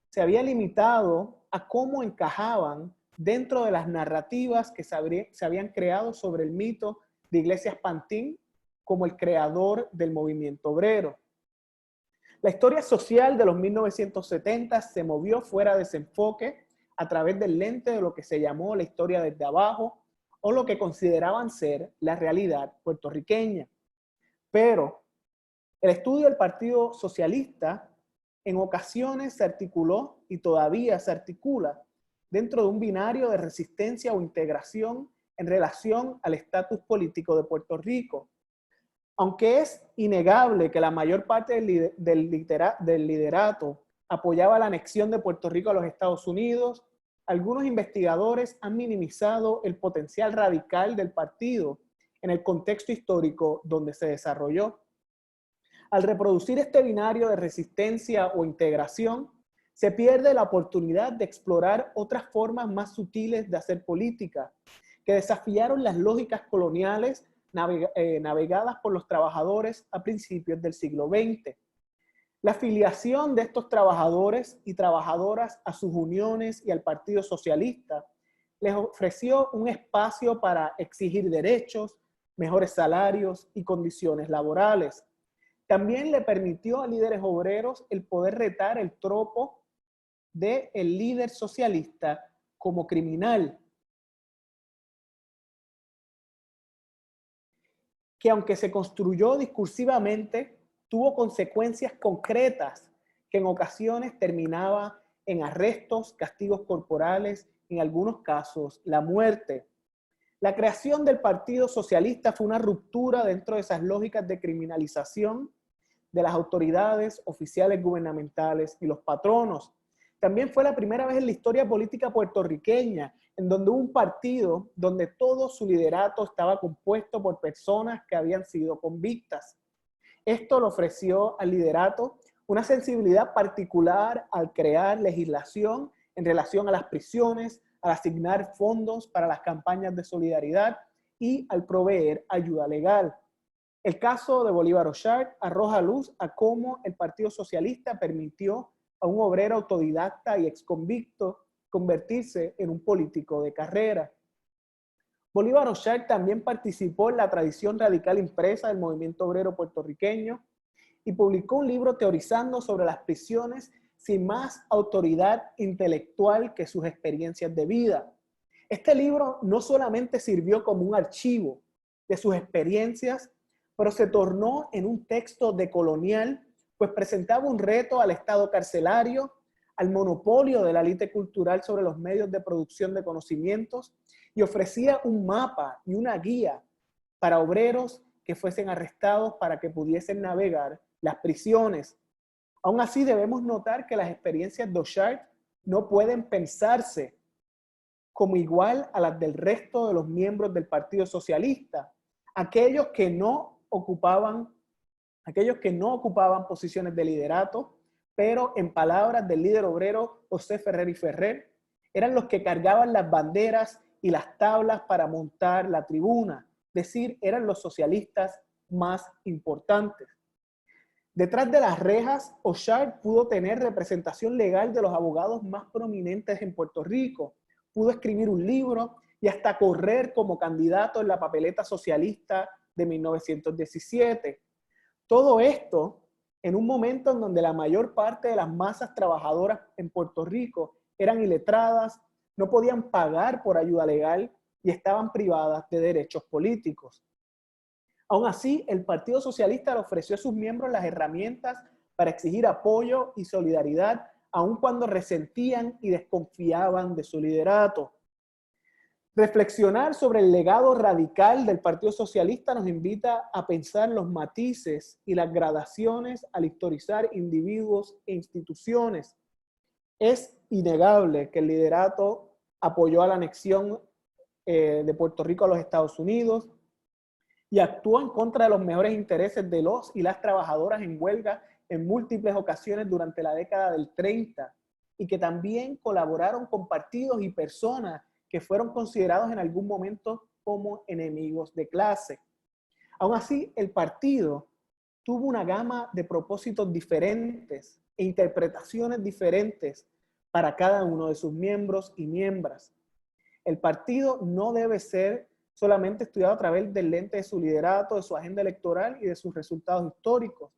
se había limitado a cómo encajaban dentro de las narrativas que se habían creado sobre el mito de Iglesias Pantín como el creador del movimiento obrero. La historia social de los 1970 se movió fuera de ese enfoque a través del lente de lo que se llamó la historia desde abajo o lo que consideraban ser la realidad puertorriqueña. Pero el estudio del Partido Socialista en ocasiones se articuló y todavía se articula dentro de un binario de resistencia o integración en relación al estatus político de Puerto Rico. Aunque es innegable que la mayor parte del liderato apoyaba la anexión de Puerto Rico a los Estados Unidos, algunos investigadores han minimizado el potencial radical del partido en el contexto histórico donde se desarrolló. Al reproducir este binario de resistencia o integración, se pierde la oportunidad de explorar otras formas más sutiles de hacer política, que desafiaron las lógicas coloniales navegadas por los trabajadores a principios del siglo XX. La afiliación de estos trabajadores y trabajadoras a sus uniones y al Partido Socialista les ofreció un espacio para exigir derechos, mejores salarios y condiciones laborales. También le permitió a líderes obreros el poder retar el tropo del líder socialista como criminal, que aunque se construyó discursivamente, tuvo consecuencias concretas que en ocasiones terminaba en arrestos, castigos corporales, en algunos casos la muerte. La creación del Partido Socialista fue una ruptura dentro de esas lógicas de criminalización de las autoridades, oficiales gubernamentales y los patronos. También fue la primera vez en la historia política puertorriqueña en donde hubo un partido donde todo su liderato estaba compuesto por personas que habían sido convictas. Esto le ofreció al liderato una sensibilidad particular al crear legislación en relación a las prisiones, al asignar fondos para las campañas de solidaridad y al proveer ayuda legal. El caso de Bolívar O'Shart arroja luz a cómo el Partido Socialista permitió a un obrero autodidacta y exconvicto convertirse en un político de carrera. Bolívar O'Shart también participó en la tradición radical impresa del movimiento obrero puertorriqueño y publicó un libro teorizando sobre las prisiones sin más autoridad intelectual que sus experiencias de vida. Este libro no solamente sirvió como un archivo de sus experiencias, pero se tornó en un texto decolonial, pues presentaba un reto al Estado carcelario, al monopolio de la élite cultural sobre los medios de producción de conocimientos y ofrecía un mapa y una guía para obreros que fuesen arrestados para que pudiesen navegar las prisiones. Aún así, debemos notar que las experiencias de O'Shart no pueden pensarse como igual a las del resto de los miembros del Partido Socialista, aquellos que no ocupaban posiciones de liderato, pero en palabras del líder obrero José Ferrer y Ferrer, eran los que cargaban las banderas y las tablas para montar la tribuna, es decir, eran los socialistas más importantes. Detrás de las rejas, O'Shart pudo tener representación legal de los abogados más prominentes en Puerto Rico, pudo escribir un libro y hasta correr como candidato en la papeleta socialista de 1917. Todo esto en un momento en donde la mayor parte de las masas trabajadoras en Puerto Rico eran iletradas, no podían pagar por ayuda legal y estaban privadas de derechos políticos. Aún así, el Partido Socialista le ofreció a sus miembros las herramientas para exigir apoyo y solidaridad, aun cuando resentían y desconfiaban de su liderato. Reflexionar sobre el legado radical del Partido Socialista nos invita a pensar los matices y las gradaciones al historizar individuos e instituciones. Es innegable que el liderato apoyó a la anexión de Puerto Rico a los Estados Unidos y actuó en contra de los mejores intereses de los y las trabajadoras en huelga en múltiples ocasiones durante la década del 30, y que también colaboraron con partidos y personas que fueron considerados en algún momento como enemigos de clase. Aún así, el partido tuvo una gama de propósitos diferentes e interpretaciones diferentes para cada uno de sus miembros y miembros. El partido no debe ser solamente estudiado a través del lente de su liderato, de su agenda electoral y de sus resultados históricos.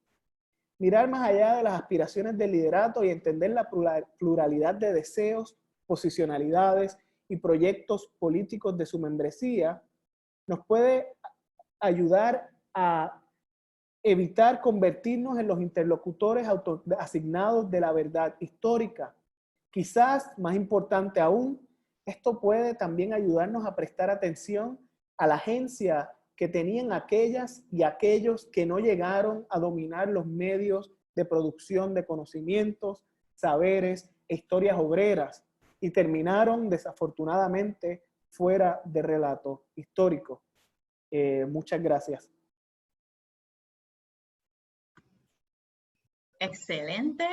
Mirar más allá de las aspiraciones del liderato y entender la pluralidad de deseos, posicionalidades y proyectos políticos de su membresía nos puede ayudar a evitar convertirnos en los interlocutores asignados de la verdad histórica. Quizás, más importante aún, esto puede también ayudarnos a prestar atención a la agencia que tenían aquellas y aquellos que no llegaron a dominar los medios de producción de conocimientos, saberes e historias obreras y terminaron desafortunadamente fuera de relato histórico. Muchas gracias. Excelente.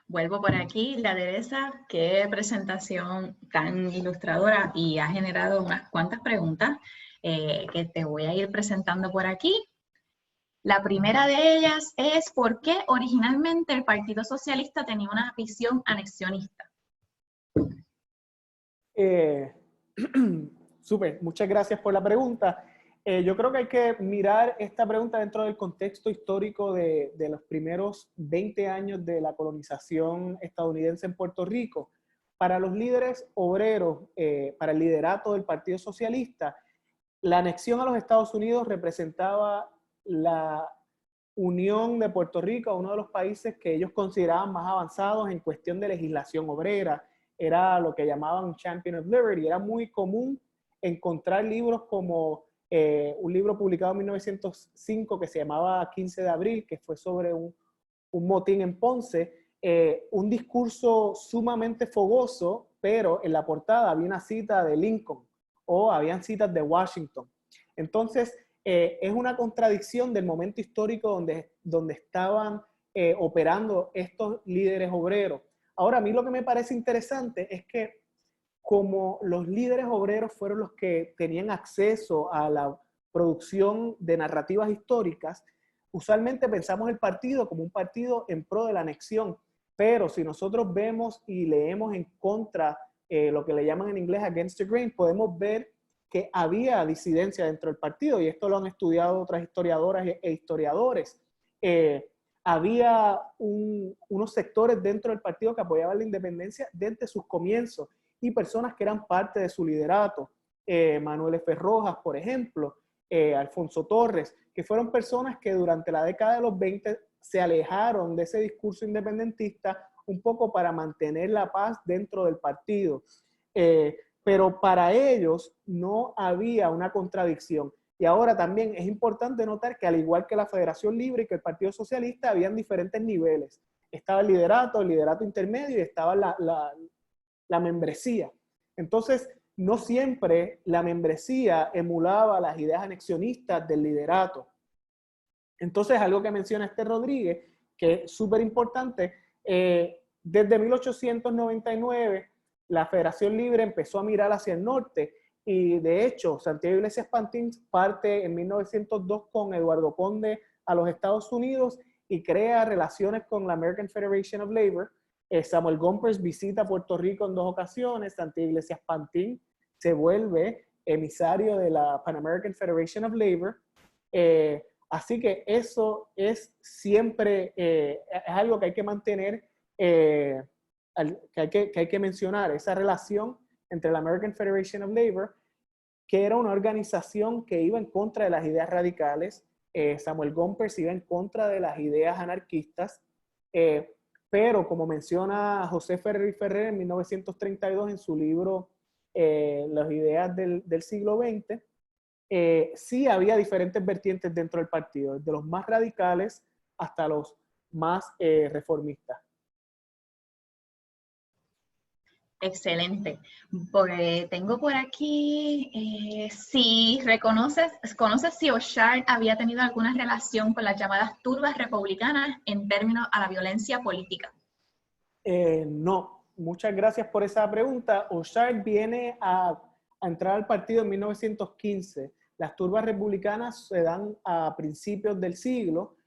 Vuelvo por aquí, la Teresa, qué presentación tan ilustradora, y ha generado unas cuantas preguntas que te voy a ir presentando por aquí. La primera de ellas es ¿por qué originalmente el Partido Socialista tenía una visión anexionista? Súper, muchas gracias por la pregunta. Yo creo que hay que mirar esta pregunta dentro del contexto histórico de los primeros 20 años de la colonización estadounidense en Puerto Rico. Para los líderes obreros, para el liderato del Partido Socialista, la anexión a los Estados Unidos representaba la unión de Puerto Rico a uno de los países que ellos consideraban más avanzados en cuestión de legislación obrera. Era lo que llamaban un Champion of Liberty. Era muy común encontrar libros como un libro publicado en 1905 que se llamaba 15 de abril, que fue sobre un motín en Ponce, un discurso sumamente fogoso, pero en la portada había una cita de Lincoln o habían citas de Washington. Entonces, es una contradicción del momento histórico donde estaban operando estos líderes obreros. Ahora, a mí lo que me parece interesante es que como los líderes obreros fueron los que tenían acceso a la producción de narrativas históricas, usualmente pensamos el partido como un partido en pro de la anexión, pero si nosotros vemos y leemos en contra, lo que le llaman en inglés against the grain, podemos ver que había disidencia dentro del partido, y esto lo han estudiado otras historiadoras e historiadores. Había unos sectores dentro del partido que apoyaban la independencia desde sus comienzos, y personas que eran parte de su liderato, Manuel F. Rojas, por ejemplo, Alfonso Torres, que fueron personas que durante la década de los 20 se alejaron de ese discurso independentista un poco para mantener la paz dentro del partido. Pero para ellos no había una contradicción. Y ahora también es importante notar que al igual que la Federación Libre y que el Partido Socialista, habían diferentes niveles. Estaba el liderato intermedio, y estaba la membresía. Entonces, no siempre la membresía emulaba las ideas anexionistas del liderato. Entonces, algo que menciona Rodríguez, que es súper importante, desde 1899 la Federación Libre empezó a mirar hacia el norte, y de hecho Santiago Iglesias Pantín parte en 1902 con Eduardo Conde a los Estados Unidos y crea relaciones con la American Federation of Labor. Samuel Gompers visita Puerto Rico en 2 ocasiones. Santiago Iglesias Pantín se vuelve emisario de la Pan American Federation of Labor. Así que eso es siempre es algo que hay que mantener, que hay que mencionar, esa relación entre la American Federation of Labor, que era una organización que iba en contra de las ideas radicales. Samuel Gompers iba en contra de las ideas anarquistas, pero como menciona José Ferrer y Ferrer en 1932 en su libro Las ideas del siglo XX, sí había diferentes vertientes dentro del partido, desde los más radicales hasta los más reformistas. Excelente. Pues tengo por aquí, si conoces si O'Shard había tenido alguna relación con las llamadas turbas republicanas en términos a la violencia política. No, muchas gracias por esa pregunta. O'Shard viene a entrar al partido en 1915. Las turbas republicanas se dan a principios del siglo,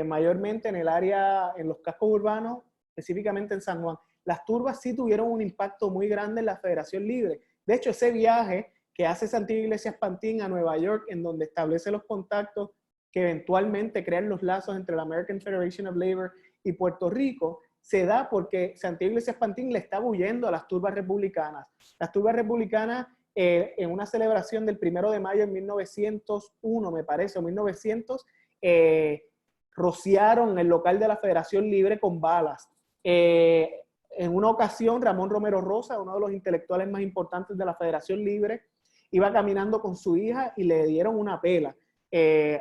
mayormente en el área, en los cascos urbanos, específicamente en San Juan. Las turbas sí tuvieron un impacto muy grande en la Federación Libre. De hecho, ese viaje que hace Santiago Iglesias Pantín a Nueva York, en donde establece los contactos que eventualmente crean los lazos entre la American Federation of Labor y Puerto Rico, se da porque Santiago Iglesias Pantín le estaba huyendo a las turbas republicanas. Las turbas republicanas, en una celebración del 1 de mayo en 1901, me parece, o 1900, rociaron el local de la Federación Libre con balas. En una ocasión, Ramón Romero Rosa, uno de los intelectuales más importantes de la Federación Libre, iba caminando con su hija y le dieron una pela.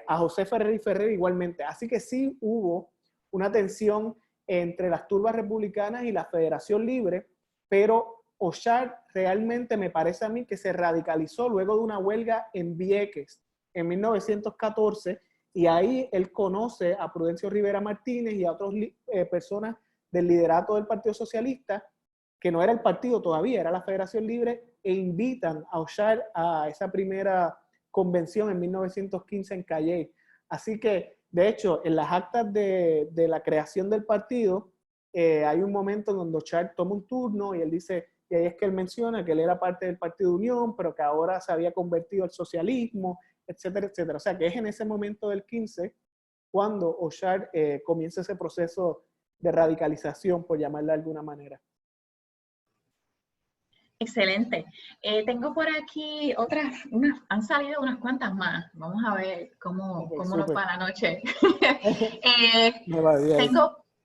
A José Ferrer y Ferrer igualmente. Así que sí hubo una tensión entre las turbas republicanas y la Federación Libre, pero O'Shard realmente me parece a mí que se radicalizó luego de una huelga en Vieques en 1914, y ahí él conoce a Prudencio Rivera Martínez y a otras personas del liderato del Partido Socialista, que no era el partido todavía, era la Federación Libre, e invitan a O'Shard a esa primera convención en 1915 en Calley. Así que, de hecho, en las actas de la creación del partido, hay un momento en donde O'Shard toma un turno y él dice, y ahí es que él menciona que él era parte del Partido de Unión, pero que ahora se había convertido al socialismo, etcétera, etcétera. O sea, que es en ese momento del 15 cuando O'Shard comienza ese proceso de radicalización, por llamarla de alguna manera. Excelente. Tengo por aquí han salido unas cuantas más. Vamos a ver cómo nos va la noche. Me va bien.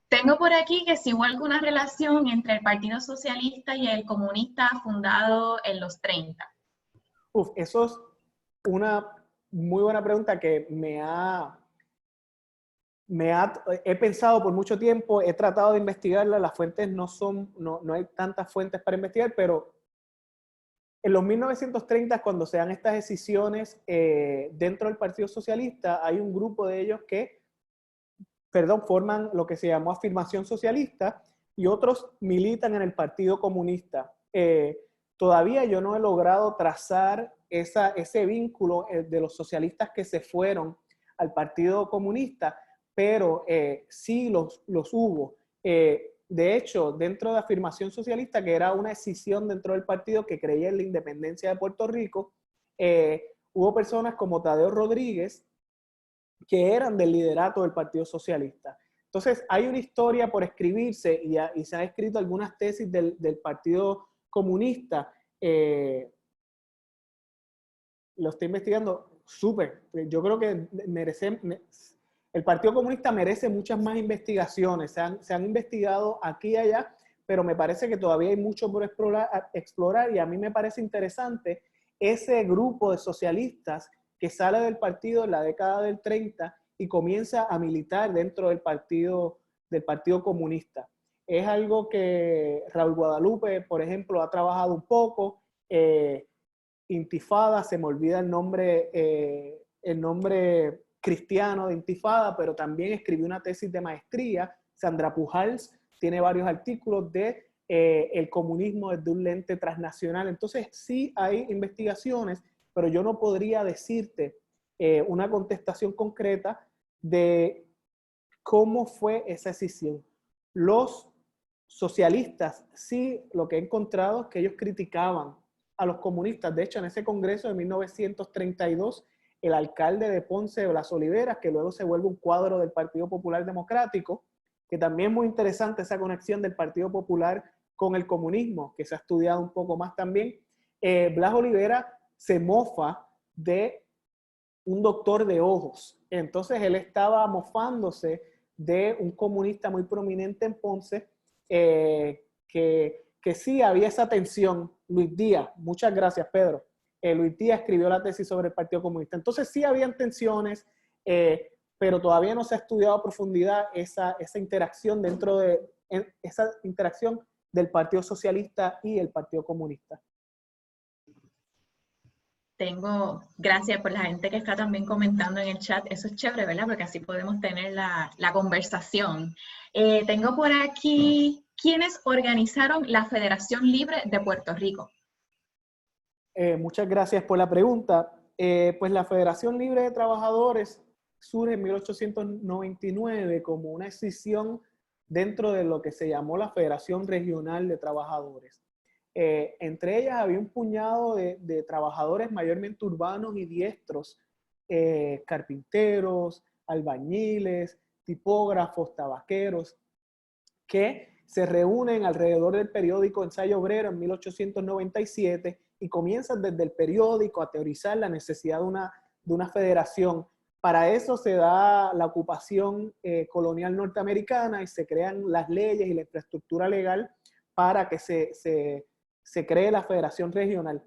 Tengo por aquí que si hubo alguna relación entre el Partido Socialista y el comunista fundado en los 30. Eso es una muy buena pregunta que he pensado por mucho tiempo, he tratado de investigarla, las fuentes no hay tantas fuentes para investigar, pero en los 1930, cuando se dan estas decisiones dentro del Partido Socialista, hay un grupo de ellos que, forman lo que se llamó Afirmación Socialista, y otros militan en el Partido Comunista. Todavía yo no he logrado trazar ese vínculo de los socialistas que se fueron al Partido Comunista, pero sí los hubo. De hecho, dentro de Afirmación Socialista, que era una escisión dentro del partido que creía en la independencia de Puerto Rico, hubo personas como Tadeo Rodríguez que eran del liderato del Partido Socialista. Entonces, hay una historia por escribirse y se han escrito algunas tesis del Partido Comunista. Lo estoy investigando súper. Yo creo que el Partido Comunista merece muchas más investigaciones. Se han investigado aquí y allá, pero me parece que todavía hay mucho por explorar, y a mí me parece interesante ese grupo de socialistas que sale del partido en la década del 30 y comienza a militar dentro del Partido Comunista. Es algo que Raúl Guadalupe, por ejemplo, ha trabajado un poco. Intifada, se me olvida el nombre cristiano de Intifada, pero también escribió una tesis de maestría. Sandra Pujals tiene varios artículos de el comunismo desde un lente transnacional. Entonces sí hay investigaciones, pero yo no podría decirte una contestación concreta de cómo fue esa escisión. Los socialistas, sí, lo que he encontrado es que ellos criticaban a los comunistas. De hecho, en ese congreso de 1932, el alcalde de Ponce, Blas Oliveras, que luego se vuelve un cuadro del Partido Popular Democrático, que también es muy interesante esa conexión del Partido Popular con el comunismo, que se ha estudiado un poco más también. Blas Oliveras se mofa de un doctor de ojos. Entonces él estaba mofándose de un comunista muy prominente en Ponce, que sí había esa tensión. Luis Díaz, muchas gracias Pedro. Luis Díaz escribió la tesis sobre el Partido Comunista. Entonces sí habían tensiones, pero todavía no se ha estudiado a profundidad esa interacción esa interacción del Partido Socialista y el Partido Comunista. Gracias por la gente que está también comentando en el chat, eso es chévere, ¿verdad? Porque así podemos tener la conversación. Tengo por aquí, ¿quiénes organizaron la Federación Libre de Puerto Rico? Muchas gracias por la pregunta. Pues la Federación Libre de Trabajadores surge en 1899 como una escisión dentro de lo que se llamó la Federación Regional de Trabajadores. Entre ellas había un puñado de trabajadores mayormente urbanos y diestros, carpinteros, albañiles, tipógrafos, tabaqueros, que se reúnen alrededor del periódico Ensayo Obrero en 1897 y comienzan desde el periódico a teorizar la necesidad de una federación. Para eso se da la ocupación colonial norteamericana y se crean las leyes y la infraestructura legal para que se cree la Federación Regional.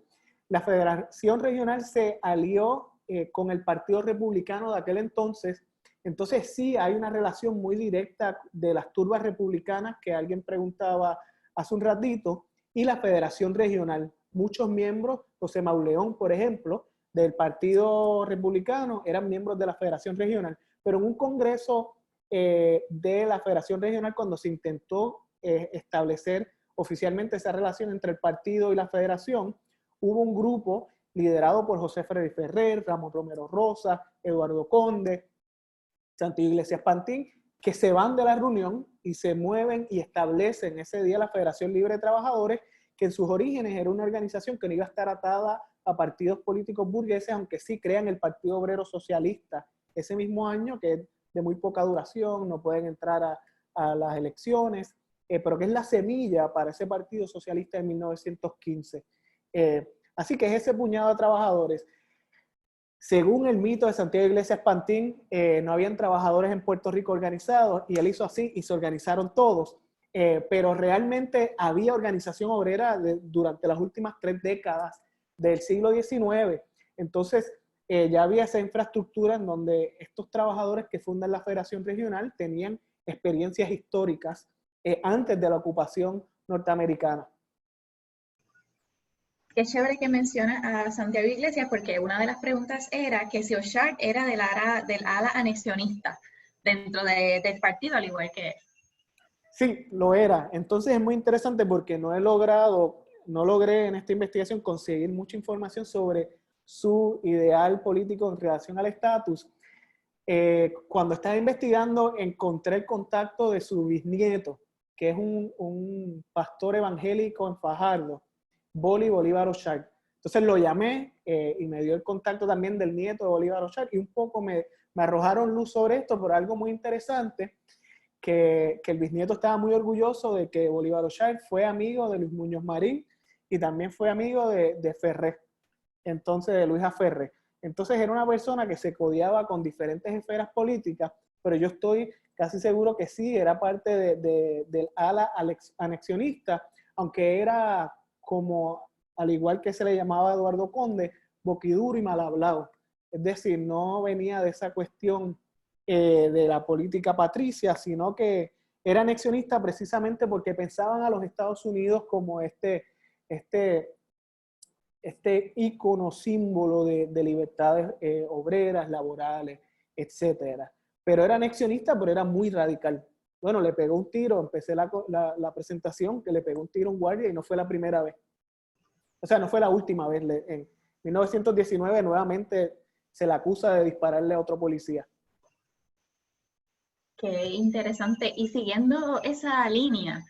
La Federación Regional se alió con el Partido Republicano de aquel entonces. Entonces sí hay una relación muy directa de las turbas republicanas que alguien preguntaba hace un ratito y la Federación Regional. Muchos miembros, José Mauleón, por ejemplo, del Partido Republicano, eran miembros de la Federación Regional. Pero en un congreso de la Federación Regional, cuando se intentó establecer oficialmente esa relación entre el partido y la federación, hubo un grupo liderado por José Freddy Ferrer, Ramón Romero Rosa, Eduardo Conde, Santiago Iglesias Pantín, que se van de la reunión y se mueven y establecen ese día la Federación Libre de Trabajadores, que en sus orígenes era una organización que no iba a estar atada a partidos políticos burgueses, aunque sí crean el Partido Obrero Socialista ese mismo año, que es de muy poca duración, no pueden entrar a las elecciones, pero que es la semilla para ese Partido Socialista de 1915. Así que es ese puñado de trabajadores. Según el mito de Santiago Iglesias Pantín, no habían trabajadores en Puerto Rico organizados, y él hizo así y se organizaron todos. Pero realmente había organización obrera durante las últimas 3 décadas del siglo XIX. Entonces, ya había esa infraestructura en donde estos trabajadores que fundan la Federación Regional tenían experiencias históricas antes de la ocupación norteamericana. Qué chévere que menciona a Santiago Iglesias, porque una de las preguntas era que si O'Sharp era del ala anexionista dentro del partido, al igual que él. Sí, lo era. Entonces es muy interesante porque no logré en esta investigación conseguir mucha información sobre su ideal político en relación al estatus. Cuando estaba investigando encontré el contacto de su bisnieto, que es un pastor evangélico en Fajardo, Boli Bolívar O'Sharp. Entonces lo llamé y me dio el contacto también del nieto de Bolívar O'Sharp y un poco me arrojaron luz sobre esto por algo muy interesante, que el bisnieto estaba muy orgulloso de que Bolívar O'Sharp fue amigo de Luis Muñoz Marín y también fue amigo de Ferré, entonces de Luisa Ferré. Entonces era una persona que se codeaba con diferentes esferas políticas, pero yo estoy casi seguro que sí, era parte del ala anexionista, aunque era como, al igual que se le llamaba a Eduardo Conde, boquiduro y mal hablado. Es decir, no venía de esa cuestión de la política patricia, sino que era anexionista precisamente porque pensaban a los Estados Unidos como este ícono, símbolo de libertades obreras, laborales, etcétera. Pero era anexionista, pero era muy radical. Bueno, le pegó un tiro, empecé la presentación, que le pegó un tiro a un guardia y no fue la primera vez. O sea, no fue la última vez. En 1919 nuevamente se le acusa de dispararle a otro policía. Qué interesante. Y siguiendo esa línea,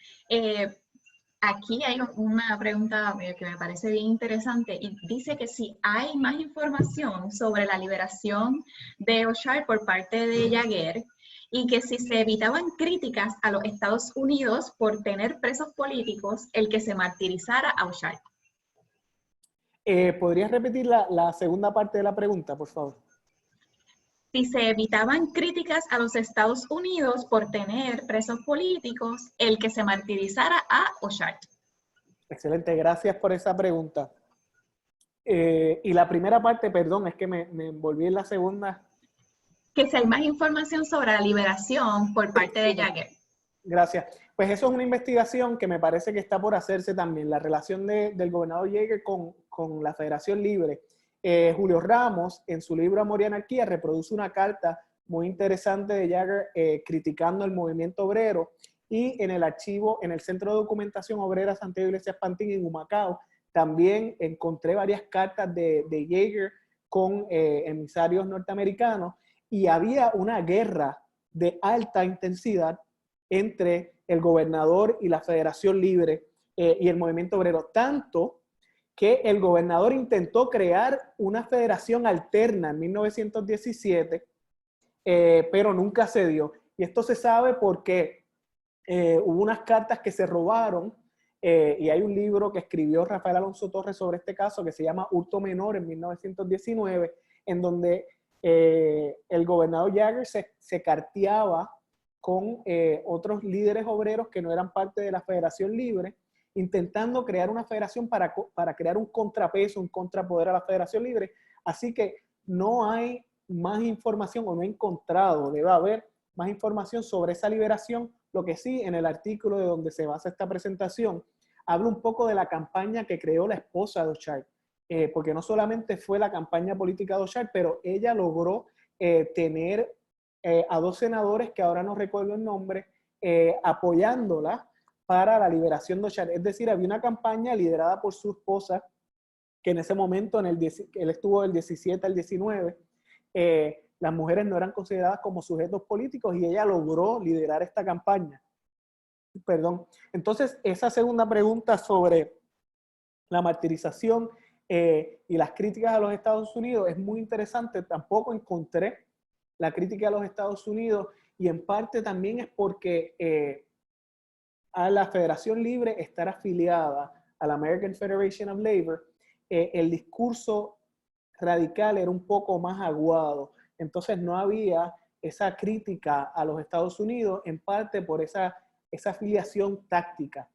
aquí hay una pregunta que me parece bien interesante y dice que si hay más información sobre la liberación de O'Sharp por parte de Jaguer y que si se evitaban críticas a los Estados Unidos por tener presos políticos el que se martirizara a O'Sharp. ¿Podrías repetir la segunda parte de la pregunta, por favor? Si se evitaban críticas a los Estados Unidos por tener presos políticos el que se martirizara a O'Sharp. Excelente, gracias por esa pregunta. Y la primera parte, perdón, es que me envolví en la segunda. Que si hay más información sobre la liberación por parte de Jaguer. Gracias. Pues eso es una investigación que me parece que está por hacerse también, la relación del gobernador Yeager con la Federación Libre. Julio Ramos, en su libro Amor y Anarquía, reproduce una carta muy interesante de Yeager criticando el movimiento obrero, y en el archivo, en el Centro de Documentación Obrera Santiago Iglesias Pantín en Humacao, también encontré varias cartas de Yeager con emisarios norteamericanos, y había una guerra de alta intensidad entre el gobernador y la Federación Libre y el movimiento obrero, tanto que el gobernador intentó crear una federación alterna en 1917, pero nunca se dio. Y esto se sabe porque hubo unas cartas que se robaron, y hay un libro que escribió Rafael Alonso Torres sobre este caso que se llama Hurto Menor en 1919, en donde el gobernador Yeager se carteaba con otros líderes obreros que no eran parte de la Federación Libre, intentando crear una federación para crear un contrapeso, un contrapoder a la Federación Libre. Así que no hay más información, o no he encontrado, debe haber más información sobre esa liberación. Lo que sí, en el artículo de donde se basa esta presentación, habla un poco de la campaña que creó la esposa de Auchard, porque no solamente fue la campaña política de Auchard, pero ella logró tener a dos senadores, que ahora no recuerdo el nombre, apoyándola para la liberación de Auchard. Es decir, había una campaña liderada por su esposa, que en ese momento, él estuvo del 17 al 19, las mujeres no eran consideradas como sujetos políticos, y ella logró liderar esta campaña. Perdón. Entonces, esa segunda pregunta sobre la martirización y las críticas a los Estados Unidos es muy interesante. Tampoco encontré la crítica a los Estados Unidos, y en parte también es porque a la Federación Libre estar afiliada a la American Federation of Labor, el discurso radical era un poco más aguado. Entonces no había esa crítica a los Estados Unidos, en parte por esa afiliación táctica.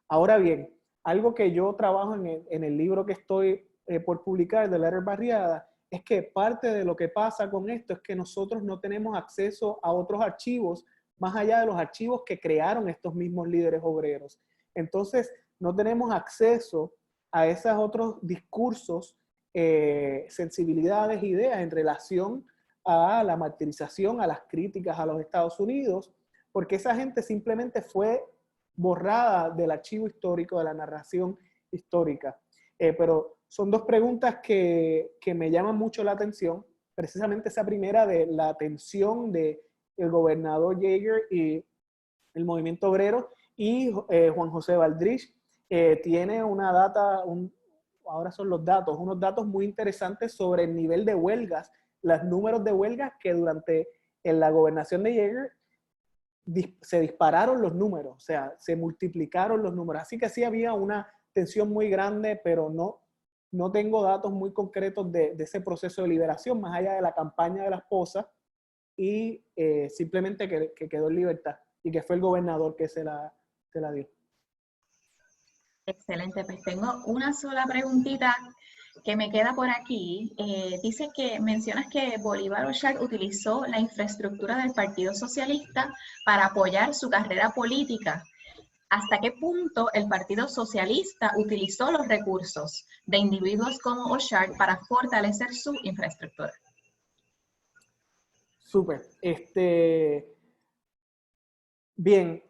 Ahora bien, algo que yo trabajo en el libro que estoy por publicar, de Letter Barriada, es que parte de lo que pasa con esto es que nosotros no tenemos acceso a otros archivos más allá de los archivos que crearon estos mismos líderes obreros. Entonces, no tenemos acceso a esos otros discursos, sensibilidades, ideas en relación a la martirización, a las críticas a los Estados Unidos, porque esa gente simplemente fue borrada del archivo histórico, de la narración histórica. Pero son dos preguntas que me llaman mucho la atención, precisamente esa primera de la tensión del gobernador Yeager y el movimiento obrero, y Juan José Valdrich tiene una data, ahora son los datos, unos datos muy interesantes sobre el nivel de huelgas, los números de huelgas que durante la gobernación de Yeager se dispararon los números, o sea, se multiplicaron los números. Así que sí había una tensión muy grande, pero no tengo datos muy concretos de ese proceso de liberación, más allá de la campaña de la esposa, y simplemente que quedó en libertad, y que fue el gobernador que se la dio. Excelente, pues tengo una sola preguntita que me queda por aquí. Dice que mencionas que Bolívar Auchard utilizó la infraestructura del Partido Socialista para apoyar su carrera política. ¿Hasta qué punto el Partido Socialista utilizó los recursos de individuos como Auchard para fortalecer su infraestructura? Súper. Bien,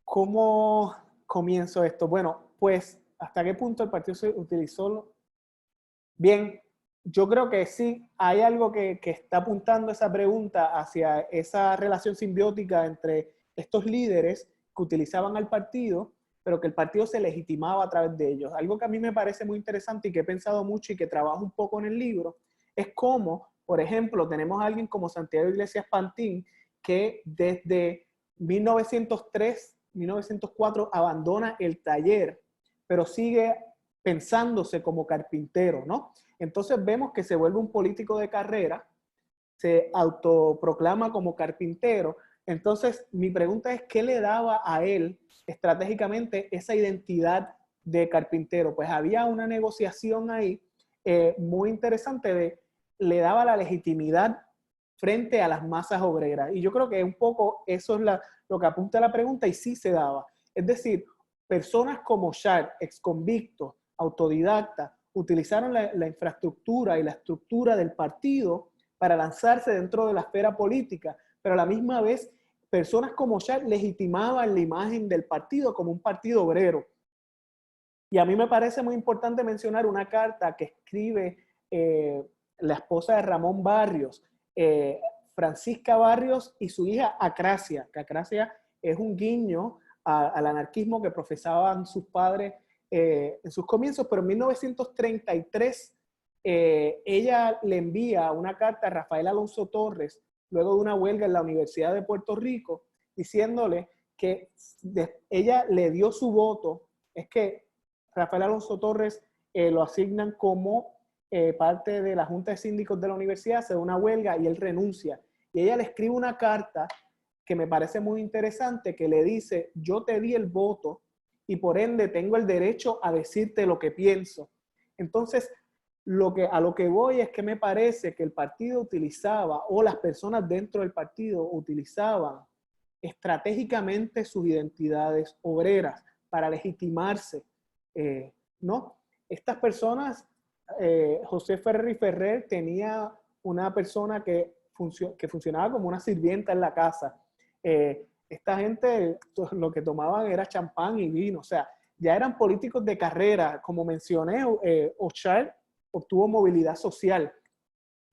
¿cómo comienzo esto? Bueno, pues, ¿hasta qué punto el partido se utilizó? Bien, yo creo que sí, hay algo que está apuntando esa pregunta hacia esa relación simbiótica entre estos líderes que utilizaban al partido, pero que el partido se legitimaba a través de ellos. Algo que a mí me parece muy interesante y que he pensado mucho y que trabajo un poco en el libro, es cómo, por ejemplo, tenemos a alguien como Santiago Iglesias Pantín, que desde 1903, 1904 abandona el taller, pero sigue pensándose como carpintero, ¿no? Entonces vemos que se vuelve un político de carrera, se autoproclama como carpintero. Entonces mi pregunta es, ¿qué le daba a él estratégicamente esa identidad de carpintero? Pues había una negociación ahí muy interesante le daba la legitimidad frente a las masas obreras. Y yo creo que un poco eso es lo que apunta a la pregunta, y sí se daba. Es decir, personas como Sharp, exconvictos, autodidactas, utilizaron la infraestructura y la estructura del partido para lanzarse dentro de la esfera política, pero a la misma vez personas como Sharp legitimaban la imagen del partido como un partido obrero. Y a mí me parece muy importante mencionar una carta que escribe la esposa de Ramón Barrios, Francisca Barrios, y su hija Acracia, que Acracia es un guiño al anarquismo que profesaban sus padres en sus comienzos, pero en 1933 ella le envía una carta a Rafael Alonso Torres, luego de una huelga en la Universidad de Puerto Rico, diciéndole que ella le dio su voto. Es que Rafael Alonso Torres lo asignan como parte de la Junta de Síndicos de la universidad, hace una huelga y él renuncia. Y ella le escribe una carta que me parece muy interesante, que le dice: yo te di el voto y por ende tengo el derecho a decirte lo que pienso. Entonces, a lo que voy es que me parece que el partido utilizaba, o las personas dentro del partido utilizaban estratégicamente sus identidades obreras para legitimarse, ¿no? Estas personas, José Ferrer y Ferrer tenía una persona que funcionaba como una sirvienta en la casa. Esta gente lo que tomaban era champán y vino, o sea, ya eran políticos de carrera. Como mencioné, Ochart obtuvo movilidad social,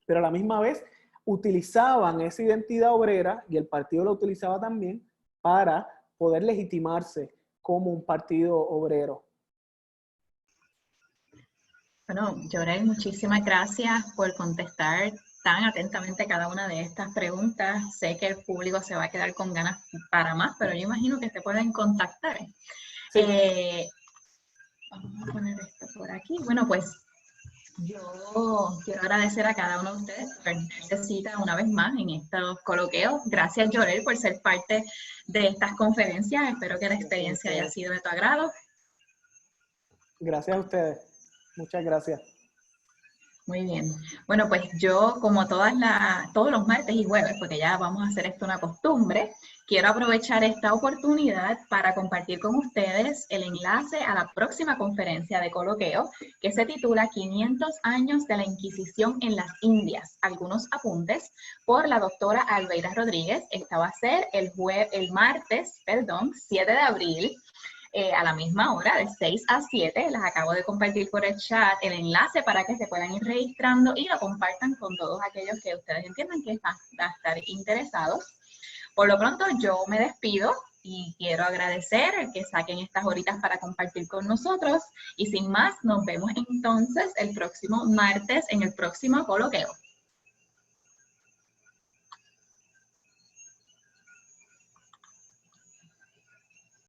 pero a la misma vez utilizaban esa identidad obrera, y el partido la utilizaba también, para poder legitimarse como un partido obrero. Bueno, Yorel, muchísimas gracias por contestar tan atentamente cada una de estas preguntas. Sé que el público se va a quedar con ganas para más, pero yo imagino que te pueden contactar. Sí. Vamos a poner esto por aquí. Bueno, pues yo quiero agradecer a cada uno de ustedes por darse cita una vez más en estos coloqueos. Gracias, Yorel, por ser parte de estas conferencias. Espero que la experiencia haya sido de tu agrado. Gracias a ustedes. Muchas gracias. Muy bien. Bueno, pues yo, como todos los martes y jueves, porque ya vamos a hacer esto una costumbre, quiero aprovechar esta oportunidad para compartir con ustedes el enlace a la próxima conferencia de coloqueo, que se titula 500 años de la Inquisición en las Indias, algunos apuntes, por la doctora Albeira Rodríguez. Esta va a ser el martes 7 de abril, a la misma hora, de 6 a 7. Les acabo de compartir por el chat el enlace para que se puedan ir registrando y lo compartan con todos aquellos que ustedes entiendan que van a estar interesados. Por lo pronto, yo me despido y quiero agradecer el que saquen estas horitas para compartir con nosotros. Y sin más, nos vemos entonces el próximo martes en el próximo coloqueo.